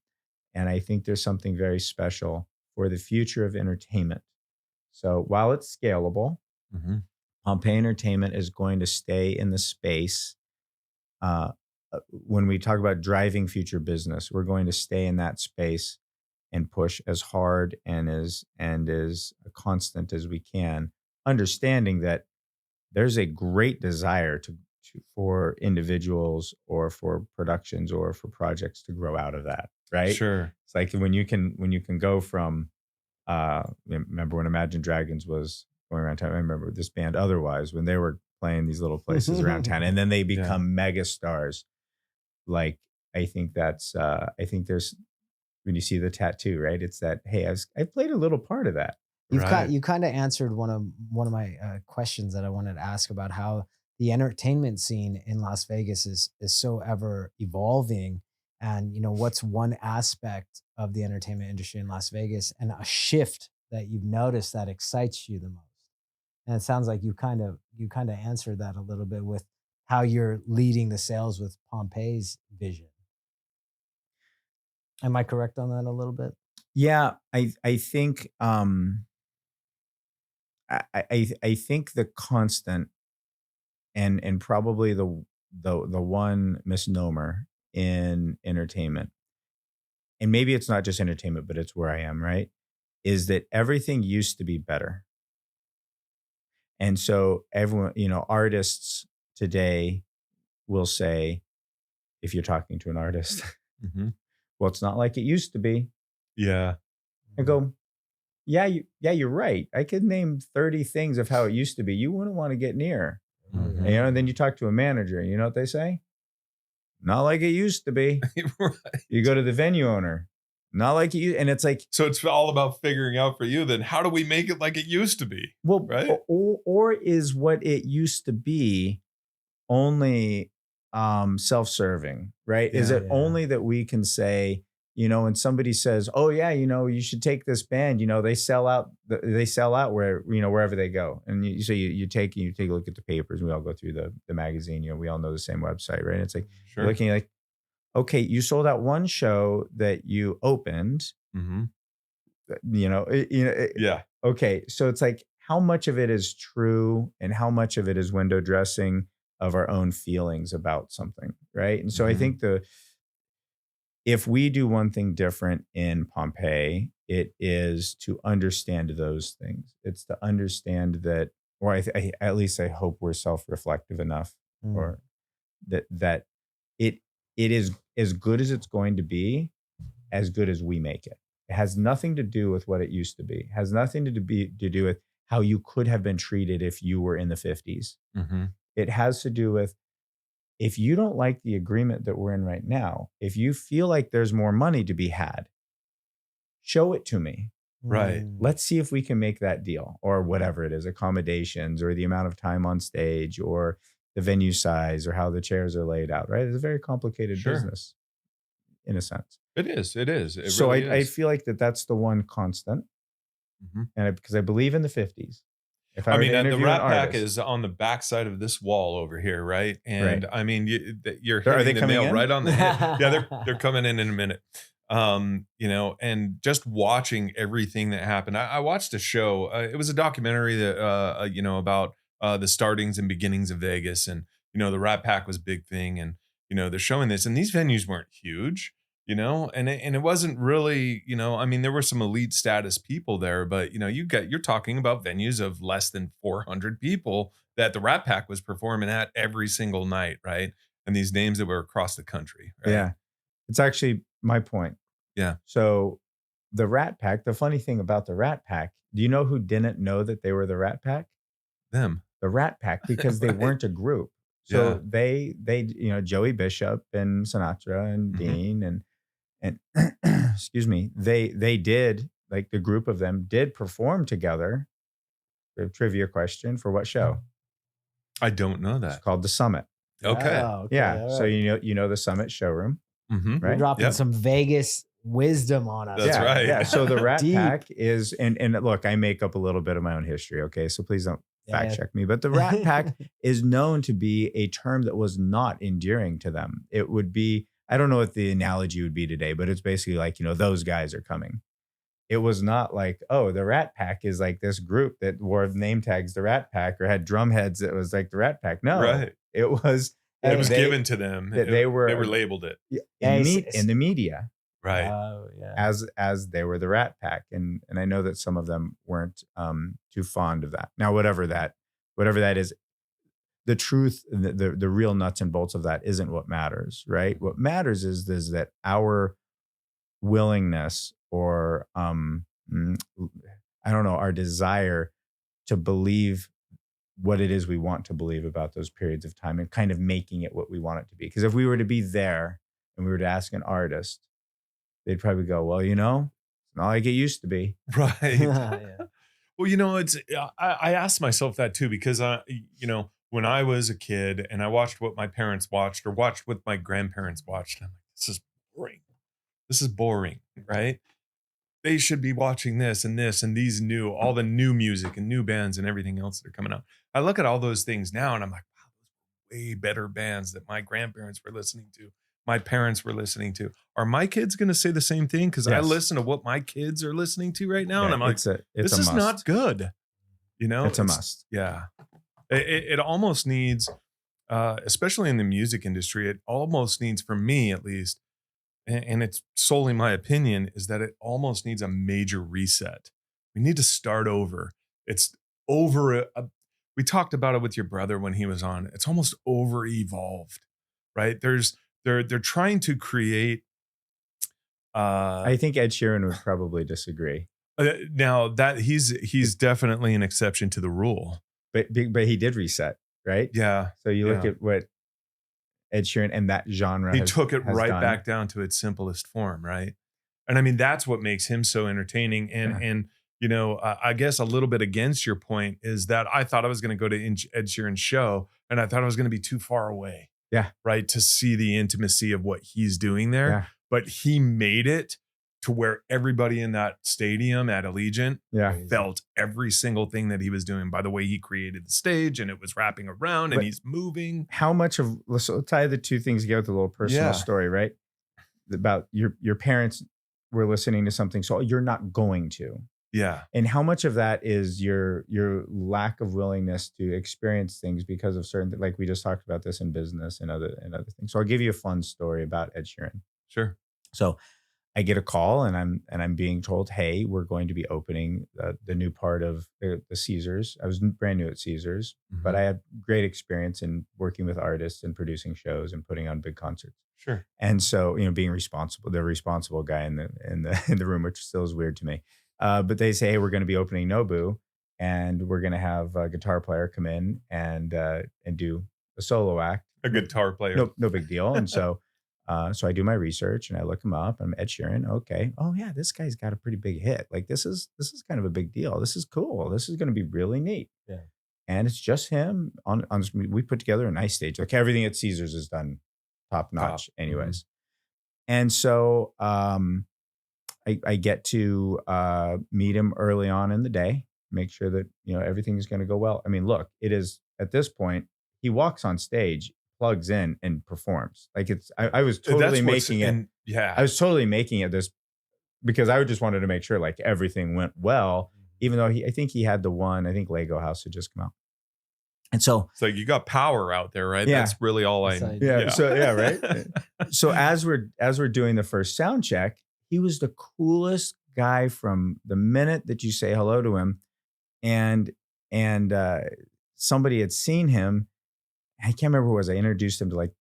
B: And I think there's something very special for the future of entertainment. So while it's scalable,
A: Mhm.
B: Pompey Entertainment is going to stay in the space. Uh, when we talk about driving future business, we're going to stay in that space and push as hard and as constant as we can, understanding that there's a great desire for individuals or for productions or for projects to grow out of that, right?
A: Sure.
B: It's like when you can go from remember when Imagine Dragons was going around town. I remember this band Otherwise when they were playing these little places around town, and then they
A: Yeah.
B: become mega stars. Like I think there's when you see the tattoo, right? It's that, hey, I played a little part of that.
A: Right.
C: You kind of answered one of my questions that I wanted to ask about how the entertainment scene in Las Vegas is so ever evolving, and what's one aspect of the entertainment industry in Las Vegas and a shift that you've noticed that excites you the most. And it sounds like you kind of answered that a little bit with how you're leading the sales with Pompey's vision. Am I correct on that a little bit?
B: Yeah, I think I think the constant and probably the one misnomer in entertainment, and maybe it's not just entertainment, but it's where I am, right? Is that everything used to be better. And so everyone, artists today will say, if you're talking to an artist,
A: Mhm.
B: well, it's not like it used to be.
A: Yeah.
B: I go, yeah, you're right. I could name 30 things of how it used to be. You wouldn't want to get near.
A: Mhm.
B: And then you talk to a manager, you know what they say? Not like it used to be.
A: Right.
B: You go to the venue owner, not like and it's like,
A: So it's all about figuring out for you then, how do we make it like it used to be?
B: well,
A: Right?
B: or is what it used to be only self-serving, right? Is
A: Yeah.
B: it
C: Yeah.
B: only that we can say, when somebody says, "Oh yeah, you should take this band," they sell out wherever they go. And you take a look at the papers, we all go through the magazine, we all know the same website, right? It's like you're
A: Sure.
B: looking like, okay, you sold out one show that you opened,
A: Mhm. Yeah.
B: okay, so it's like how much of it is true and how much of it is window dressing of our own feelings about something, right? And so I
A: Mhm.
B: think if we do one thing different in Pompeii, it is to understand those things. It's to understand that, or at least I hope we're self-reflective enough,
C: Mm.
B: or that it it is as good as it's going to be, as good as we make it. It has nothing to do with what it used to be. It has nothing to do with how you could have been treated if you were in the 50s.
A: Mhm.
B: It has to do with, if you don't like the agreement that we're in right now, if you feel like there's more money to be had, show it to me.
A: Right.
C: Mm.
B: Let's see if we can make that deal, or whatever it is, accommodations or the amount of time on stage or the venue size or how the chairs are laid out, right? It's a very complicated
A: Sure.
B: business in a sense.
A: It is. It is. It
B: So
A: really
B: I
A: is.
B: feel like that's the one constant.
A: Mhm.
B: And because I believe in the 50s. If I
A: I
B: were
A: mean,
B: to
A: the
B: interview an
A: Rat Pack
B: artist,
A: is on the backside of this wall over here, right?
B: right?
A: And I mean, you're
B: Are they
A: hitting the
B: coming
A: nail
B: in?
A: right on the head. Yeah, they're coming in a minute. And just watching everything that happened. I watched a show. It was a documentary that about the startings and beginnings of Vegas, and the Rat Pack was a big thing, and they're showing this, and these venues weren't huge. And it wasn't really, I mean, there were some elite status people there, but you're talking about venues of less than 400 people that the Rat Pack was performing at every single night, right? And these names that were across the country, right?
B: Yeah, it's actually my point.
A: Yeah,
B: So the Rat Pack. The funny thing about the Rat Pack, do you know who didn't know that they were the Rat Pack?
A: them,
B: The Rat Pack, because they
A: right?
B: weren't a group.
A: Yeah.
B: So they Joey Bishop and Sinatra and
A: Mhm.
B: Dean and excuse me, they did, like, the group of them did perform together. A trivia question, for what show?
A: I don't know
B: It's
A: that.
B: called The Summit.
A: Okay.
C: Oh, okay.
B: Yeah,
C: All
B: so
C: right.
B: the Summit showroom,
A: Mhm.
C: You're
B: right?
C: dropping
A: Yep.
C: some Vegas wisdom on us,
A: That's
B: Yeah,
C: man.
A: right.
B: yeah. So the Rat
C: Deep.
B: Pack is, and look, I make up a little bit of my own history, okay? So please don't fact
C: Yeah.
B: check me. But the Rat Pack is known to be a term that was not endearing to them. It would be, I don't know what the analogy would be today, but it's basically like, those guys are coming. it was not like, oh, the Rat Pack is like this group that wore name tags, the Rat Pack, or had drum heads that was like the Rat Pack. No,
A: Right.
B: it was
A: It
C: Hey,
A: was given to them.
B: they
A: They were
B: were
A: labeled it.
C: hey,
B: in the media
A: Right.
C: oh yeah.
B: as they were the Rat Pack, and I know that some of them weren't too fond of that. Now, whatever that is, the truth, the real nuts and bolts of that isn't what matters, right? What matters is that our willingness or I don't know, our desire to believe what it is we want to believe about those periods of time and kind of making it what we want it to be. Because if we were to be there and we were to ask an artist, they'd probably go, well, it's not like it used to be.
A: Right.
C: Yeah.
A: Well, it's I asked myself that too because when I was a kid and I watched what my parents watched or watched what my grandparents watched, I'm like, this is boring. This is boring, right? They should be watching this and this and all the new music and new bands and everything else that are coming out. I look at all those things now and I'm like, wow, those are way better bands that my grandparents were listening to, my parents were listening to. Are my kids going to say the same thing? Because I
B: Yes.
A: listen to what my kids are listening to right now, and
B: Yeah,
A: I'm like,
B: it's
A: this
B: a
A: is not
B: must.
A: good.
B: It's a must.
A: Yeah. It almost needs, especially in the music industry, it almost needs, for me at least, and it's solely my opinion, is that it almost needs a major reset. We need to start over. It's over. We talked about it with your brother when he was on. It's almost over evolved, right? They're trying to create. Uh,
B: I think Ed Sheeran would probably disagree,
A: Now that he's definitely an exception to the rule.
B: but he did reset, right?
A: Yeah,
B: So you look
A: yeah.
B: at what Ed Sheeran and that genre
A: He took it
B: has
A: right
B: done.
A: back down to its simplest form, right? And I mean, that's what makes him so entertaining.
B: Yeah.
A: And I guess a little bit against your point is that I thought I was going to go to Ed Sheeran's show, and I thought I was going to be too far away,
B: Yeah.
A: right, to see the intimacy of what he's doing there.
B: Yeah.
A: But he made it to where everybody in that stadium at Allegiant
B: Yeah.
A: felt every single thing that he was doing by the way he created the stage, and it was wrapping around and
B: But
A: he's moving.
B: how much of let's tie the two things together with a little personal
A: Yeah.
B: story, right? About your parents were listening to something, so you're not going to.
A: Yeah.
B: And how much of that is your lack of willingness to experience things because of certain, like we just talked about this in business and other things. So I'll give you a fun story about Ed Sheeran.
A: Sure.
B: So I get a call and I'm being told, hey, we're going to be opening the new part of the Caesars. I was brand new at Caesars, but I had great experience in working with artists and producing shows and putting on big concerts.
A: Sure.
B: And so, being responsible, the responsible guy in the room, which still is weird to me. But they say, hey, we're going to be opening Nobu, and we're going to have a guitar player come in and do a solo act.
A: A guitar player.
B: No big deal. And so I do my research and I look him up. I'm Ed Sheeran. Okay. Oh yeah, this guy's got a pretty big hit. Like this is kind of a big deal. This is cool. This is going to be really neat.
C: Yeah.
B: And it's just him on. We put together a nice stage. Like everything at Caesars is done top notch, anyways. And so I get to meet him early on in the day, make sure that everything is going to go well. I mean, look, it is at this point. He walks on stage, plugs in, and performs. Like I was totally making it.
A: Yeah,
B: I was totally making it this because I just wanted to make sure like everything went well. Even though I think he had I think Lego House had just come out. And so
A: you got power out there, right?
B: Yeah.
A: That's really all I.
B: Yeah. So right. So as we're doing the first sound check, he was the coolest guy from the minute that you say hello to him, and somebody had seen him. I can't remember who it was. I introduced him to like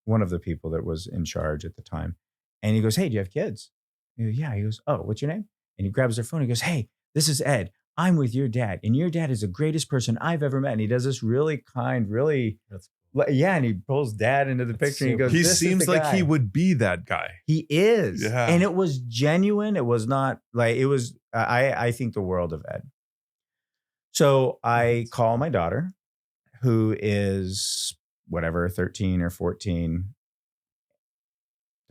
B: one of the people that was in charge at the time, and he goes, "Hey, do you have kids?" I go, yeah. He goes, "Oh, what's your name?" And he grabs their phone. He goes, "Hey, this is Ed. I'm with your dad, and your dad is the greatest person I've ever met." And he does this really kind, and he pulls dad into the picture. And he goes,
A: he
B: "This
A: seems
B: is the
A: like
B: guy."
A: he would be that guy.
B: He is,
A: Yeah.
B: and it was genuine. It was not like it was. I think the world of Ed. So I call my daughter, who is whatever 13 or 14,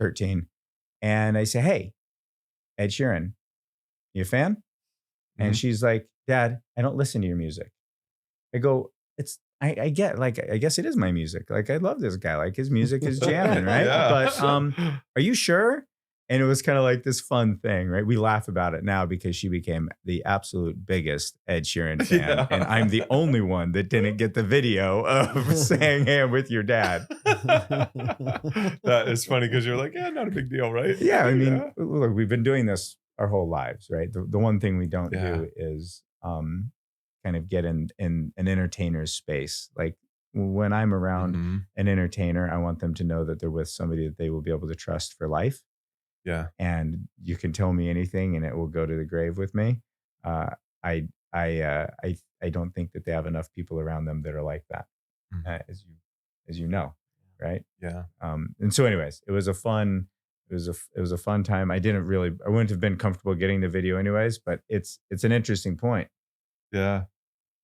B: 13, and I say, "Hey, Ed Sheeran, you a fan?" And she's like, "Dad, I don't listen to your music." I go, I get, like, I guess it is my music. Like, I love this guy. Like his music is jamming, right?
A: Yeah.
B: But are you sure? And it was kind of like this fun thing, right? We laugh about it now because she became the absolute biggest Ed Sheeran fan. And I'm the
A: Yeah.
B: only one that didn't get the video of saying, hey, I'm with your dad.
A: That is funny because you're like, yeah, not a big deal, right?
B: Yeah, I mean,
A: Yeah.
B: look, we've been doing this our whole lives, right? The one thing we don't
A: Yeah.
B: do is kind of get in an entertainer's space. Like when I'm around
A: Mhm.
B: an entertainer, I want them to know that they're with somebody that they will be able to trust for life,
A: Yeah.
B: and you can tell me anything, and it will go to the grave with me. Uh, I don't think that they have enough people around them that are like that,
A: Mhm.
B: as you know, right?
A: Yeah.
B: And so, anyways, it was a fun time. I wouldn't have been comfortable getting the video anyways, but it's an interesting point.
A: Yeah.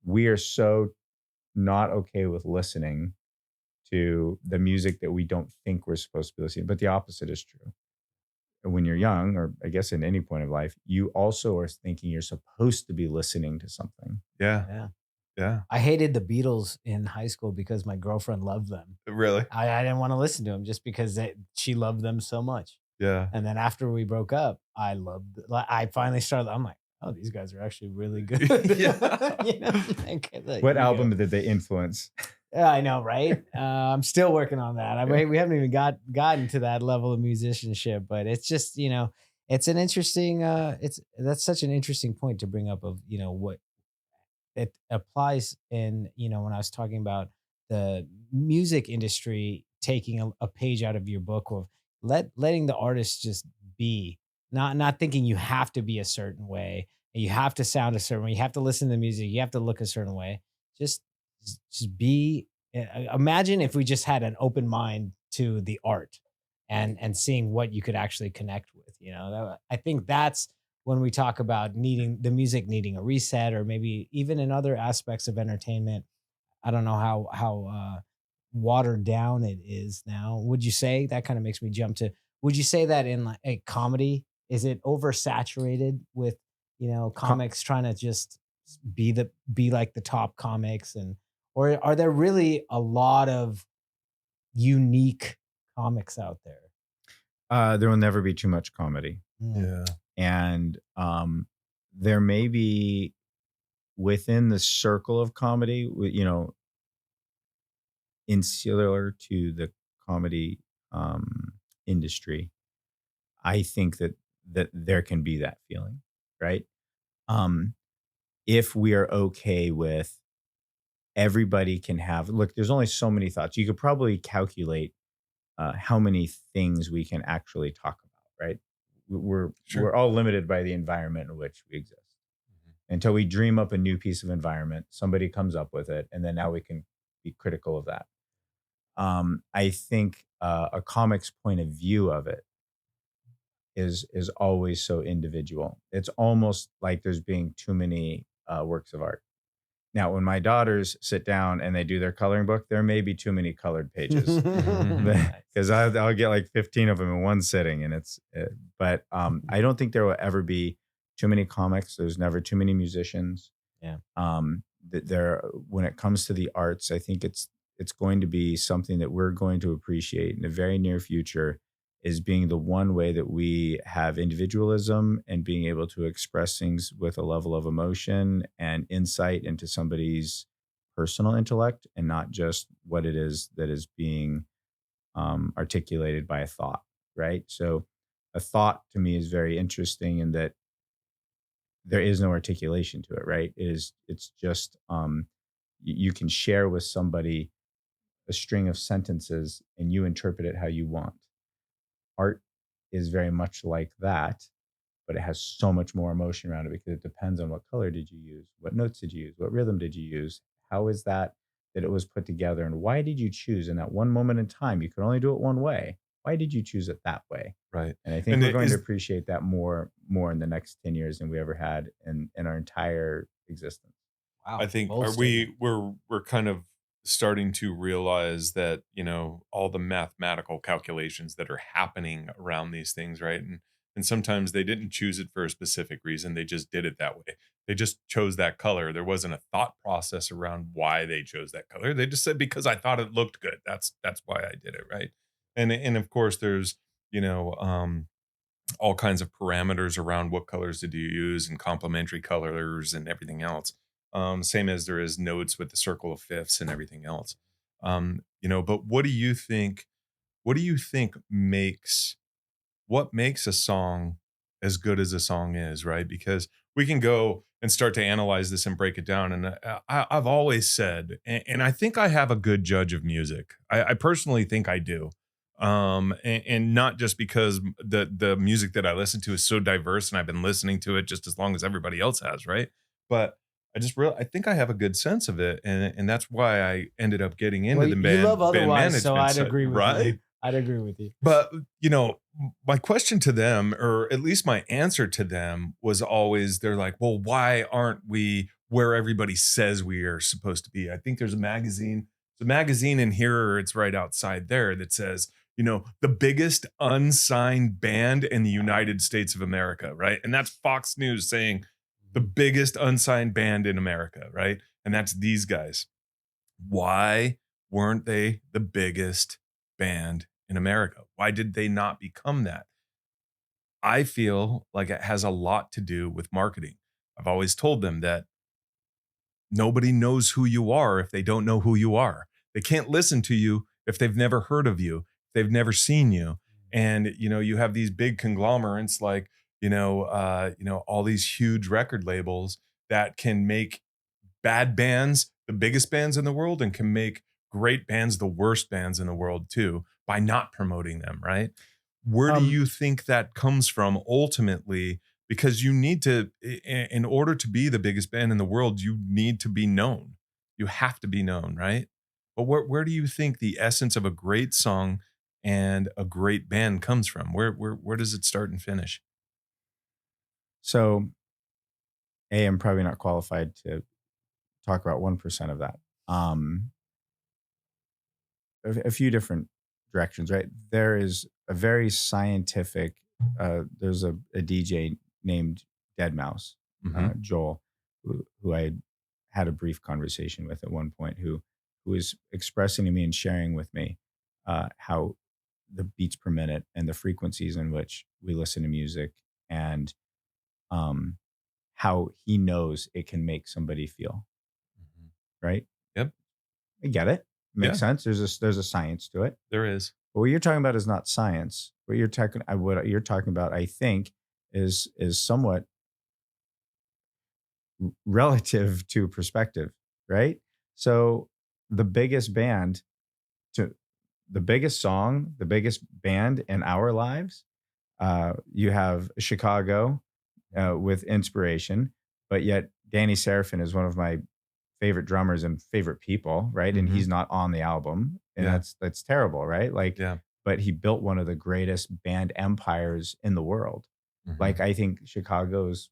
B: We are so not okay with listening to the music that we don't think we're supposed to be listening, but the opposite is true. When you're young, or I guess in any point of life, you also are thinking you're supposed to be listening to something.
A: Yeah.
C: Yeah.
A: Yeah.
C: I hated the Beatles in high school because my girlfriend loved them.
A: Really?
C: I didn't wanna listen to them just because she loved them so much.
A: Yeah.
C: And then after we broke up, I finally started I'm like, "Oh, these guys are actually really good."
A: Yeah.
C: You know, like,
B: What
C: you know.
B: album did they influence?
C: Yeah, I know, right? I'm still working on that. I
B: Yeah.
C: mean, we haven't even gotten to that level of musicianship, but it's just, it's an interesting, it's that's such an interesting point to bring up of, what it applies in, when I was talking about the music industry taking a page out of your book of letting the artist just be, not thinking you have to be a certain way, and you have to sound a certain way, you have to listen to the music, you have to look a certain way. Just just be. Imagine if we just had an open mind to the art and seeing what you could actually connect with. I think that's when we talk about needing the music needing a reset, or maybe even in other aspects of entertainment. I don't know how watered down it is now. Would you say that kind of makes me jump to? Would you say that in like a comedy, is it oversaturated with
B: Co-
C: comics trying to just be like the top comics, and or are there really a lot of unique comics out there?
B: there will never be too much comedy,
C: Mm.
A: Yeah.
B: and there may be within the circle of comedy, insular to the comedy industry. I think that there can be that feeling, right? Um, if we are okay with everybody can have look, there's only so many thoughts. You could probably calculate how many things we can actually talk about, right? We're
A: Sure.
B: all limited by the environment in which we exist. Until we dream up a new piece of environment, somebody comes up with it, and then now we can be critical of that. I think a comic's point of view of it is always so individual. It's almost like there's being too many works of art. Now, when my daughters sit down and they do their coloring book, there may be too many colored pages
A: Mhm.
C: Nice.
B: because I'll get like 15 of them in one sitting, and but I don't think there will ever be too many comics. There's never too many musicians.
C: Yeah.
B: When it comes to the arts, I think it's going to be something that we're going to appreciate in the very near future, is being the one way that we have individualism and being able to express things with a level of emotion and insight into somebody's personal intellect, and not just what it is that is being articulated by a thought, right? So a thought to me is very interesting in that there is no articulation to it, right? It's just you can share with somebody a string of sentences and you interpret it how you want. Art is very much like that, but it has so much more emotion around it because it depends on what color did you use, what notes did you use, what rhythm did you use, how is that it was put together, and why did you choose in that one moment in time? You could only do it one way. Why did you choose it that way?
A: Right.
B: And I think
A: And
B: we're
A: it
B: going to
A: is
B: appreciate that more in the next 10 years than we ever had in our entire existence.
A: I
C: Wow,
A: think
C: bold
A: are
C: statement.
A: we're kind of starting to realize that, all the mathematical calculations that are happening around these things, right? And sometimes they didn't choose it for a specific reason. They just did it that way. They just chose that color. There wasn't a thought process around why they chose that color. They just said because I thought it looked good. That's why I did it, right? And of course there's, you know, all kinds of parameters around what colors did you use and complementary colors and everything else. Same as there is notes with the circle of fifths and everything else. But what do you think makes what makes a song as good as a song is, right? Because we can go and start to analyze this and break it down. And I've always said, and I think I have a good judge of music. I personally think I do. And not just because the music that I listen to is so diverse, and I've been listening to it just as long as everybody else has, right? But I think I have a good sense of it, and that's why I ended up getting into
C: Well,
A: the
C: you love
A: band
C: otherwise, so
A: management
C: I'd
A: side,
C: agree with you.
A: right?
C: I'd agree with you.
A: But, my question to them, or at least my answer to them, was always they're like, "Well, why aren't we where everybody says we are supposed to be?" I think there's a magazine in here, or it's right outside there, that says, the biggest unsigned band in the United States of America, right? And that's Fox News saying the biggest unsigned band in America, right? And that's these guys. Why weren't they the biggest band in America? Why did they not become that? I feel like it has a lot to do with marketing. I've always told them that nobody knows who you are if they don't know who you are. They can't listen to you if they've never heard of you, if they've never seen you. And you have these big conglomerates like, all these huge record labels that can make bad bands the biggest bands in the world and can make great bands the worst bands in the world too by not promoting them, right? Where do
B: Um,
A: you think that comes from ultimately? Because you need to, in order to be the biggest band in the world, you need to be known. You have to be known, right? But where do you think the essence of a great song and a great band comes from? Where does it start and finish?
B: so I'm probably not qualified to talk about 1% of that. Um, a few different directions, right? There is a very scientific. There's a DJ named Dead Mouse,
A: Hmm.
B: Joel, who I had a brief conversation with at one point, who was expressing to me and sharing with me how the beats per minute and the frequencies in which we listen to music, and um, how he knows it can make somebody feel,
A: Hmm.
B: right?
A: Yep.
B: I get it. Makes
A: Yeah,
B: sense. There's a science to it.
A: there is.
B: But what you're talking about is not science. What you're talking about, I think, is somewhat relative to perspective, right? So the biggest band to the biggest song, the biggest band in our lives, you have Chicago with Inspiration, but yet Danny Seraphin is one of my favorite drummers and favorite people, right? And
A: Hmm.
B: he's not on the album, and
A: Yeah,
B: that's terrible, right? Like,
A: yeah.
B: but he built one of the greatest band empires in the world.
A: Hmm.
B: Like, I think Chicago is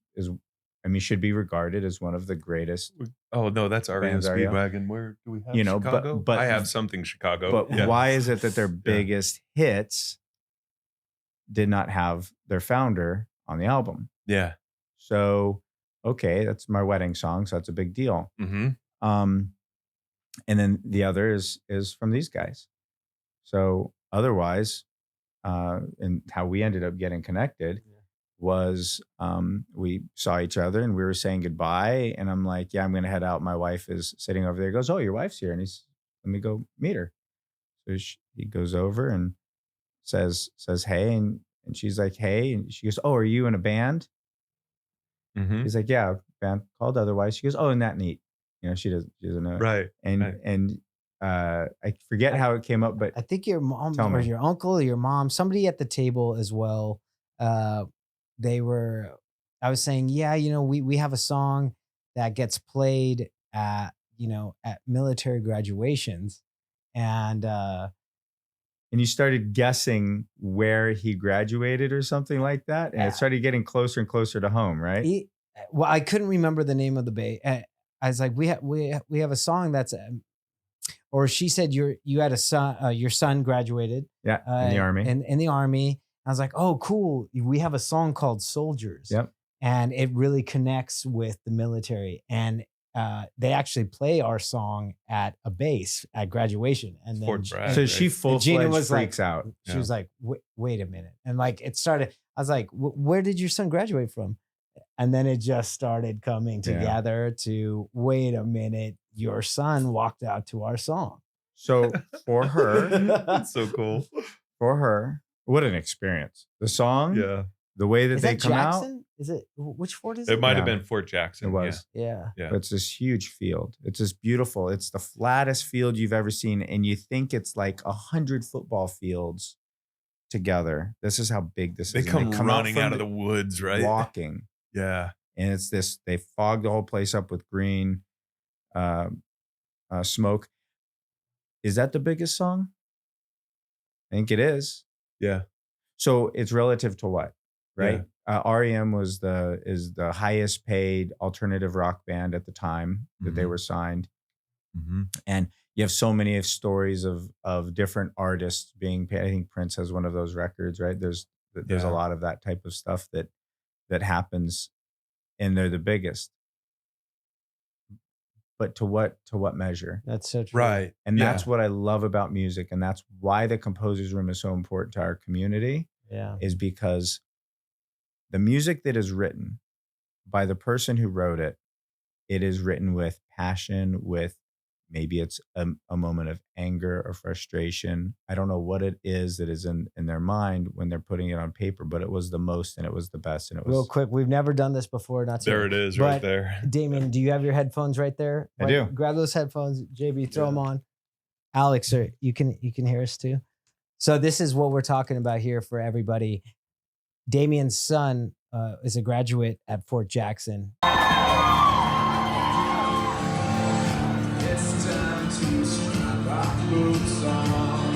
B: I mean, should be regarded as one of the greatest
A: Oh, no, that's REO
B: bands, REO.
A: Speedwagon. Where do we
B: You
A: have
B: know, but
A: Chicago? I
B: but
A: have something Chicago.
B: but
A: Yeah.
B: why is it that their
A: Yeah.
B: biggest hits did not have their founder on the album?
A: Yeah.
B: So, okay, that's my wedding song, so that's a big deal.
A: Mhm.
B: Um, and then the other is from these guys. So otherwise, and how we ended up getting connected was we saw each other and we were saying goodbye. And I'm like, yeah, I'm going to head out. My wife is sitting over there. He goes, oh, your wife's here. And let me go meet her. So he goes over and says, hey. And she's like, hey. And she goes, oh, are you in a band?
A: Mhm.
B: He's like, yeah, band called Otherwise. She goes, oh, isn't that neat? She doesn't know it.
A: Right. Right.
B: And I forget
C: I,
B: how it came up, but
C: I think your mom
B: tell
C: or
B: me.
C: your uncle or your mom, somebody at the table as well. Uh, they were. I was saying, yeah, we have a song that gets played at at military graduations, and
B: And you started guessing where he graduated or something like that, and it started getting closer and closer to home, right?
C: he, well, I couldn't remember the name of the bay. I was like, we have a song that's or she said you had a son, your son graduated
B: Yeah, in the army.
C: in the army. I was like, oh, cool. We have a song called Soldiers,
B: Yep.
C: and it really connects with the military. And they actually play our song at a base at graduation. And then
A: Fort Bragg,
B: So
A: right?
B: she
C: and Gina
B: full-fledged
C: was like,
B: freaks out.
C: she
A: Yeah.
C: was like, wait a minute, and like it started. I was like, where did your son graduate from? And then it just started coming
B: Yeah.
C: together to, wait a minute, your son walked out to our song.
B: So for her,
A: That's so cool.
B: what an experience. The song,
A: Yeah.
B: the way that
C: Is
B: they
C: that
B: come out,
C: Jackson? Is it, which fort is
A: It
C: it?
A: might have
B: Yeah.
A: been Fort
B: it
A: Jackson.
B: was.
C: Yeah.
A: Yeah.
B: It's this huge field. It's just beautiful. It's the flattest field you've ever seen. And you think it's like 100 football fields together. This is how big this
A: They
B: is. And
A: come running
B: from
A: out of the woods, right?
B: walking.
A: Yeah.
B: And it's this, they fog the whole place up with green smoke. Is that the biggest song? I think it is.
A: Yeah.
B: So it's relative to what, right?
A: Yeah.
B: REM is the highest paid alternative rock band at the time that they
A: Mhm.
B: were signed.
A: Mm-hmm.
B: And you have so many stories of different artists being paid. I think Prince has one of those records, right? There's a
A: Yeah.
B: lot of that type of stuff that happens, and they're the biggest. But to what measure?
C: That's so true.
A: Right.
B: And
A: Yeah.
B: that's what I love about music, and that's why the Composers Room is so important to our community,
C: Yeah.
B: is because the music that is written by the person who wrote it, it is written with passion, with maybe it's a moment of anger or frustration. I don't know what it is that is in their mind when they're putting it on paper, but it was the most and it was the best. And it
C: Real
B: was
C: quick, we've never done this before. Not
A: There
C: to,
A: it is right
C: but
A: there.
C: Damien, do you have your headphones right there?
B: I do.
C: Grab those headphones, JB. Throw
A: Yeah.
C: them on. Alex, sir, you can hear us too. So this is what we're talking about here for everybody. Damien's son is a graduate at Fort Jackson.
D: It's time to strap our boots on.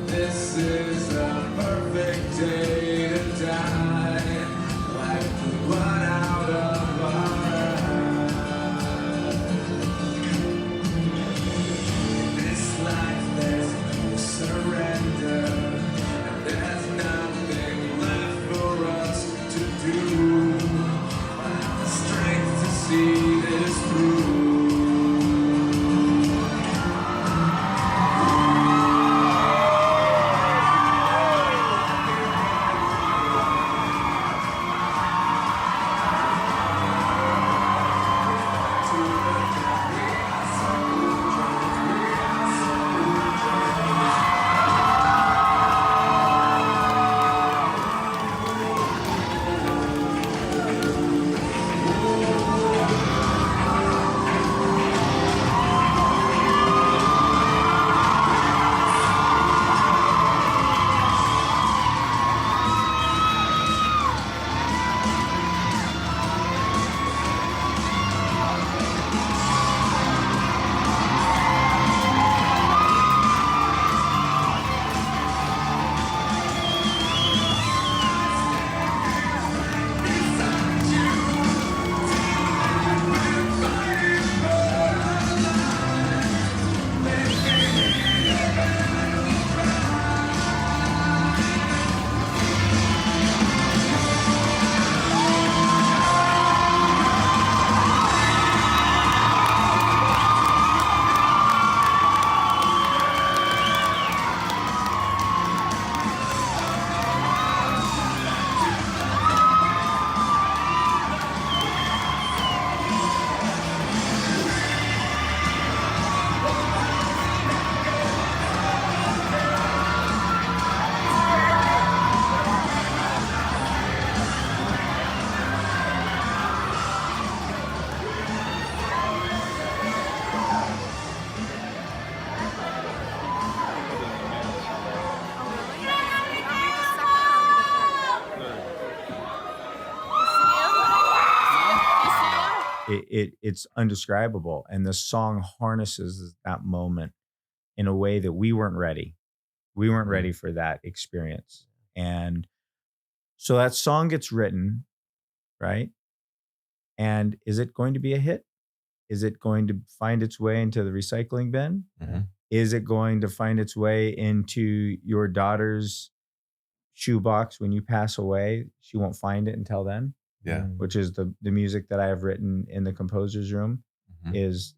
D: This is a perfect day to die. Like the blood out of our eyes. In this life there's no surrender, and there's nothing left for us to do. But the strength to see this through.
B: it's undescribable. And the song harnesses that moment in a way that we weren't ready. We weren't ready for that experience. And so that song gets written, right? And is it going to be a hit? Is it going to find its way into the recycling bin?
A: Mhm.
B: Is it going to find its way into your daughter's shoebox when you pass away? She won't find it until then.
A: Yeah.
B: Which is the music that I have written in the composer's room
A: Mhm.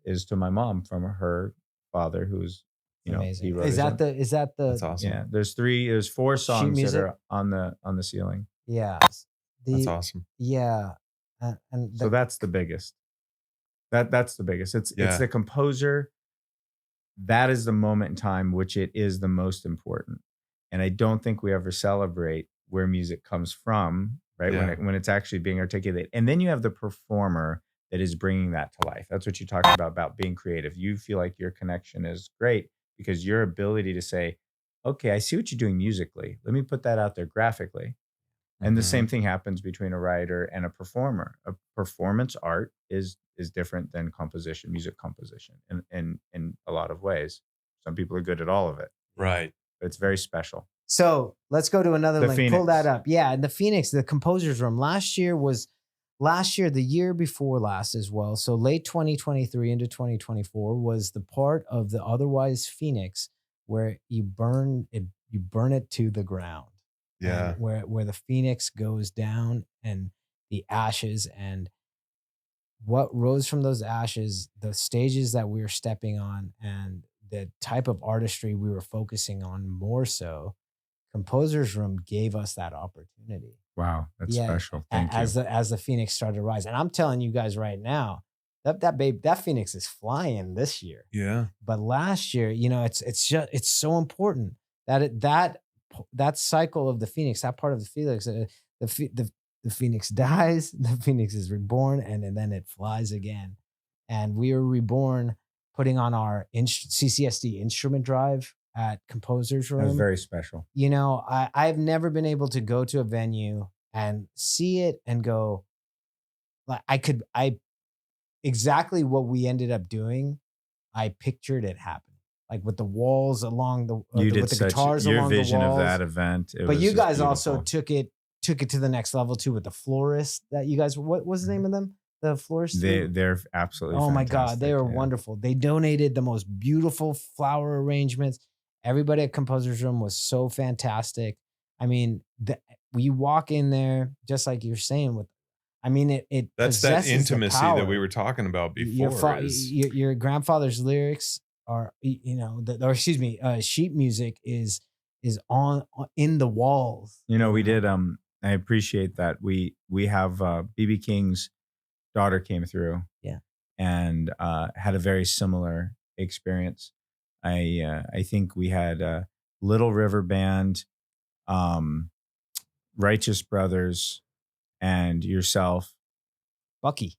B: is to my mom from her father, who's he
C: Amazing.
B: wrote
C: Is
B: his
C: that
B: own.
C: the
A: That's awesome.
B: Yeah, there's 4 songs that
C: music?
B: are on the ceiling.
C: Yeah.
A: That's
C: The
A: awesome.
C: yeah. And
B: So
C: the
B: that's the biggest. That's the biggest. It's
A: Yeah.
B: the composer. That is the moment in time which it is the most important. And I don't think we ever celebrate where music comes from, right?
A: Yeah.
B: When it's actually being articulated. And then you have the performer that is bringing that to life. That's what you talked about being creative. You feel like your connection is great because your ability to say, okay, I see what you're doing musically. Let me put that out there graphically. And the same
A: Mhm.
B: thing happens between a writer and a performer. A performance art is different than composition, music composition in a lot of ways. Some people are good at all of it,
C: yeah.
A: Right.
B: but it's very special.
C: So let's go to another
B: The
C: link. Pull that
B: Phoenix.
C: up. Yeah, and the Phoenix, the composer's room. Last year, the year before last as well. So late 2023 into 2024 was the part of the otherwise Phoenix where you burn it to the ground. And
A: Yeah.
C: where the Phoenix goes down and the ashes and what rose from those ashes, the stages that we were stepping on and the type of artistry we were focusing on more so, Composer's Room gave us that opportunity.
B: Wow, that's
C: Yeah,
B: special. Thank you.
C: as the Phoenix started to rise, and I'm telling you guys right now, that Phoenix is flying this year.
A: Yeah.
C: But last year, it's just it's so important that that cycle of the Phoenix, that part of the Phoenix, the Phe- the Phoenix dies, the Phoenix is reborn, and then it flies again. And we were reborn putting on our CCSD instrument drive at Composer's
B: That was
C: Room.
B: very special.
C: I've never been able to go to a venue and see it and go, like, I exactly what we ended up doing. I pictured it happening, like with the walls along
B: You did
C: with the
B: such
C: guitars
B: your
C: along the
B: vision of
C: walls.
B: that event. It
C: But you
B: was just
C: guys also
B: beautiful.
C: took it to the next level too with the florist that you guys, what was the name of them? The florist who,
B: They're absolutely
C: oh my God, they
B: fantastic.
C: are
B: Yeah.
C: wonderful. They donated the most beautiful flower arrangements. Everybody at Composer's Room was so fantastic. I mean, you walk in there, just like you're saying, I mean, it
A: That's that
C: possesses the
A: intimacy that we
C: power.
A: were talking about before is
C: Your grandfather's lyrics are, or excuse me, sheet music is in the walls.
B: We did I appreciate that. We have BB King's daughter came through
C: Yeah.
B: and had a very similar experience. I think we had Little River Band, um, Righteous Brothers, and yourself
C: Bucky.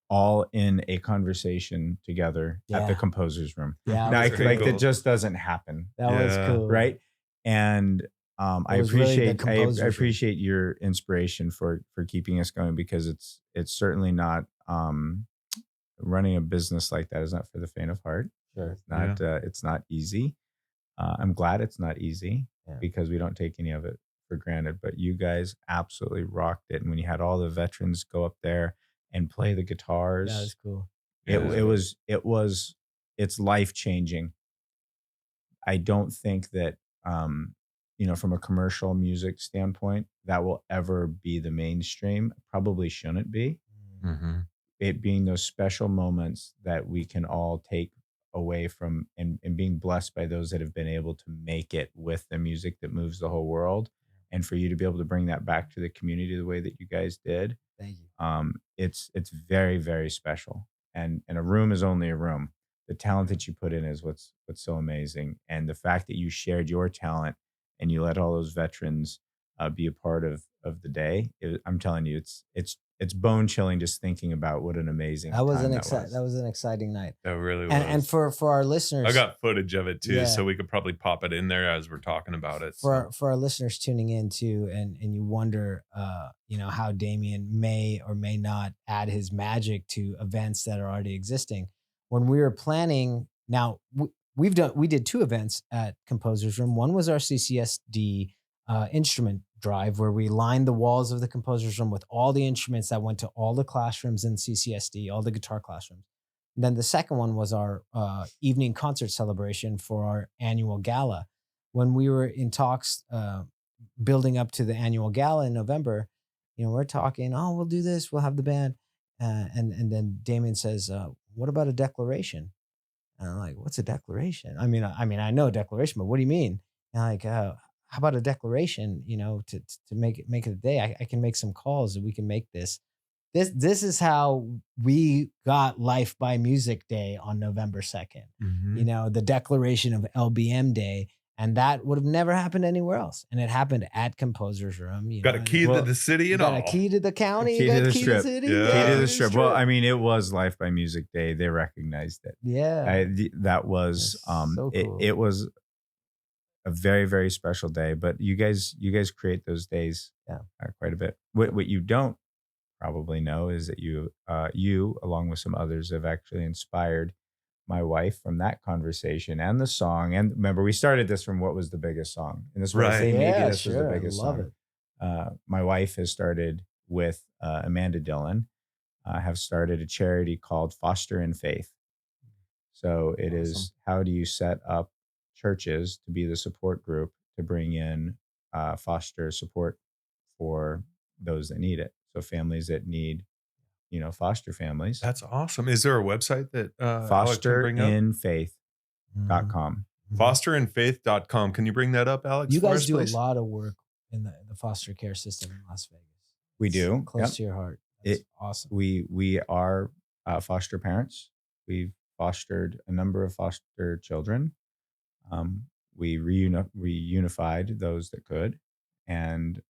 B: all in a conversation together at the
C: Yeah.
B: composer's room.
C: Yeah,
B: Now,
C: was
A: Very
B: like that
A: cool.
B: just doesn't happen,
C: that was
A: Yeah.
C: cool.
B: right? And
C: It was really the
B: I
C: composer's room.
B: appreciate your inspiration for keeping us going because it's certainly not running a business like that is not for the faint of heart.
C: Sure.
B: It's not easy. I'm glad it's not easy
C: Yeah.
B: because we don't take any of it for granted. But you guys absolutely rocked it, and when you had all the veterans go up there and play the
C: That was
B: guitars,
C: cool.
A: Yeah.
B: it's life changing. I don't think that from a commercial music standpoint that will ever be the mainstream. Probably shouldn't be.
A: Mhm.
B: It being those special moments that we can all take away from and being blessed by those that have been able to make it with the music that moves the whole world. And for you to be able to bring that back to the community the way that you guys did,
C: Thank you.
B: it's very, very special. And a room is only a room. The talent that you put in is what's so amazing. And the fact that you shared your talent and you let all those veterans be a part of the day, I'm telling you, it's bone chilling just thinking about what an amazing
C: That was
B: time
C: an
B: that was.
C: that was an exciting night.
A: That really
C: And
A: was.
C: for our
A: I
C: listeners,
A: got footage of it too,
C: Yeah.
A: so we could probably pop it in there as we're talking about it. So.
C: for our listeners tuning in too, and you wonder, how Damien may or may not add his magic to events that are already existing. When we were planning, now we did two events at Composer's Room. One was our CCSD instrument drive, where we lined the walls of the Composer's Room with all the instruments that went to all the classrooms in CCSD, all the guitar classrooms. Then the second one was our evening concert celebration for our annual gala. When we were in talks building up to the annual gala in November, we're talking, oh, we'll do this, we'll have the band. And then Damien says, what about a declaration? And I'm like, what's a declaration? I mean, I know a declaration, but what do you mean? And I'm like, how about a declaration, to make it a day? I can make some calls and we can make this. This is how we got Life by Music Day on November 2nd.
A: Mhm.
C: The declaration of LBM Day, and that would have never happened anywhere else. And it happened at Composer's Room.
A: Got a
C: And
A: key to
B: Well,
A: the city
C: you
A: and
C: got a
A: all.
C: key to the county,
B: Key
C: you
B: to
C: got
B: the
C: key to the
B: strip.
C: city,
A: Yeah.
C: you
B: Key
C: got
B: to
C: key
B: the strip. Well, I mean, it was Life by Music Day. They recognized it.
C: Yeah.
B: That was
C: That's so cool.
B: it was a very, very special day. But you guys create those days
C: Yeah.
B: quite a bit. What you don't probably know is that you along with some others have actually inspired my wife from that conversation and the song. And remember, we started this from what was the biggest song, and this is why I
A: Right.
B: say maybe
C: Yeah,
B: this was the
C: sure. I
B: biggest
C: love
B: song.
C: it.
B: My wife has started with Amanda Dillon. Have started a charity called Foster in Faith. So it is
A: Awesome.
B: how do you set up churches to be the support group to bring in foster support for those that need it. So families that need, foster families.
A: That's awesome. Is there a website that Alex can bring up?
B: Fosterinfaith.com.
C: Mhm.
A: Fosterinfaith.com. Can you bring that up, Alex?
C: You
A: for
C: guys
A: us,
C: do a
A: please?
C: lot of work in the foster care system in Las Vegas.
B: We
C: It's
B: do.
C: close
B: Yep.
C: to your heart. That's
B: It-
C: awesome.
B: We are foster parents. We've fostered a number of foster children. We reunified those that could, and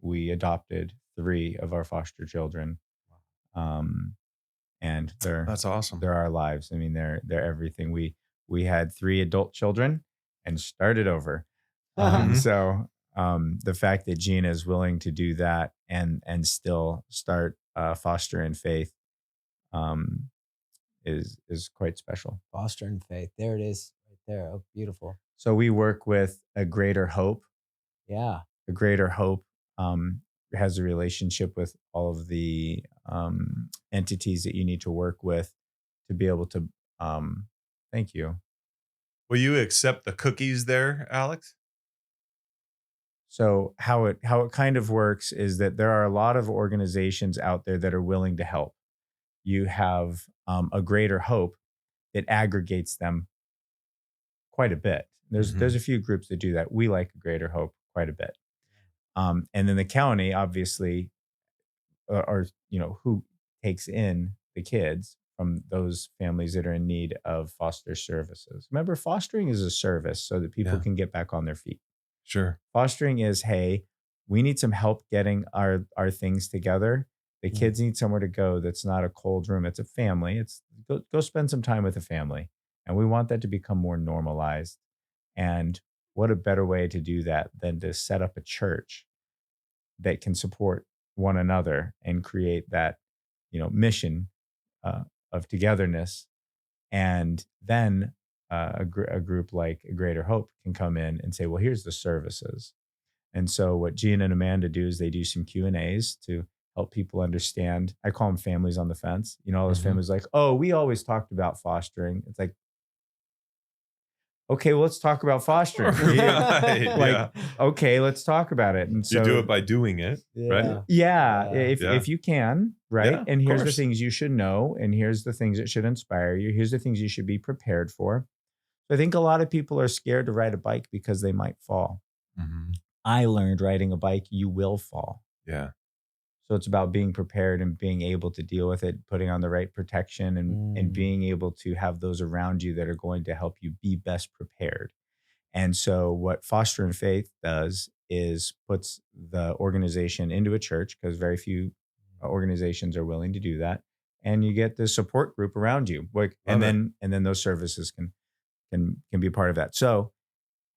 B: we adopted 3 of our foster children. And
A: That's awesome.
B: they're our lives. I mean, they're everything. We had 3 adult children and started over.
A: Mhm.
B: So the fact that Gina is willing to do that and still start Foster in Faith um, is quite special.
C: Foster and Faith. There it is, right there. Oh, beautiful.
B: So we work with a Greater Hope.
C: Yeah.
B: A Greater Hope has a relationship with all of the entities that you need to work with to be able to. Thank you.
A: Will you accept the cookies there, Alex?
B: So how it kind of works is that there are a lot of organizations out there that are willing to help. You have a Greater Hope that aggregates them quite a bit. There's a few groups that do that. We like a Greater Hope quite a bit. And then the county, obviously, or who takes in the kids from those families that are in need of foster services. Remember, fostering is a service so that people
A: Yeah.
B: can get back on their feet.
A: Sure.
B: Fostering is, hey, we need some help getting our things together. The kids need somewhere to go that's not a cold room. It's a family. It's go spend some time with a family. And we want that to become more normalized. And what a better way to do that than to set up a church that can support one another and create that, mission of togetherness. And then a group like a Greater Hope can come in and say, well, here's the services. And so what Gina and Amanda do is they do some Q&As to help people understand. I call them families on the fence. All those families like, oh, we always talked about fostering. It's like, okay, well, let's talk about fostering.
A: Right,
B: Like, okay, let's talk about it. And so
A: You do it by doing it, right?
B: yeah,
A: Yeah.
B: if you can, right?
A: Yeah,
B: And
A: of
B: here's the
A: course.
B: things you should know, and here's the things that should inspire you. Here's the things you should be prepared for. So I think a lot of people are scared to ride a bike because they might fall.
A: Mhm.
B: I learned riding a bike, you will fall.
A: Yeah.
B: So it's about being prepared and being able to deal with it, putting on the right protection and being able to have those around you that are going to help you be best prepared. And so what Foster in Faith does is puts the organization into a church because very few organizations are willing to do that. And you get this support group around you. And then those services can be a part of that. So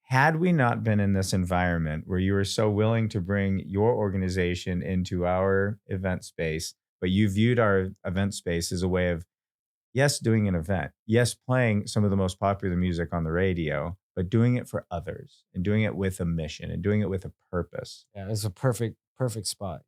B: had we not been in this environment where you were so willing to bring your organization into our event space, but you viewed our event space as a way of, yes, doing an event, yes, playing some of the most popular music on the radio, but doing it for others and doing it with a mission and doing it with a purpose.
C: Yeah, it's a perfect spot.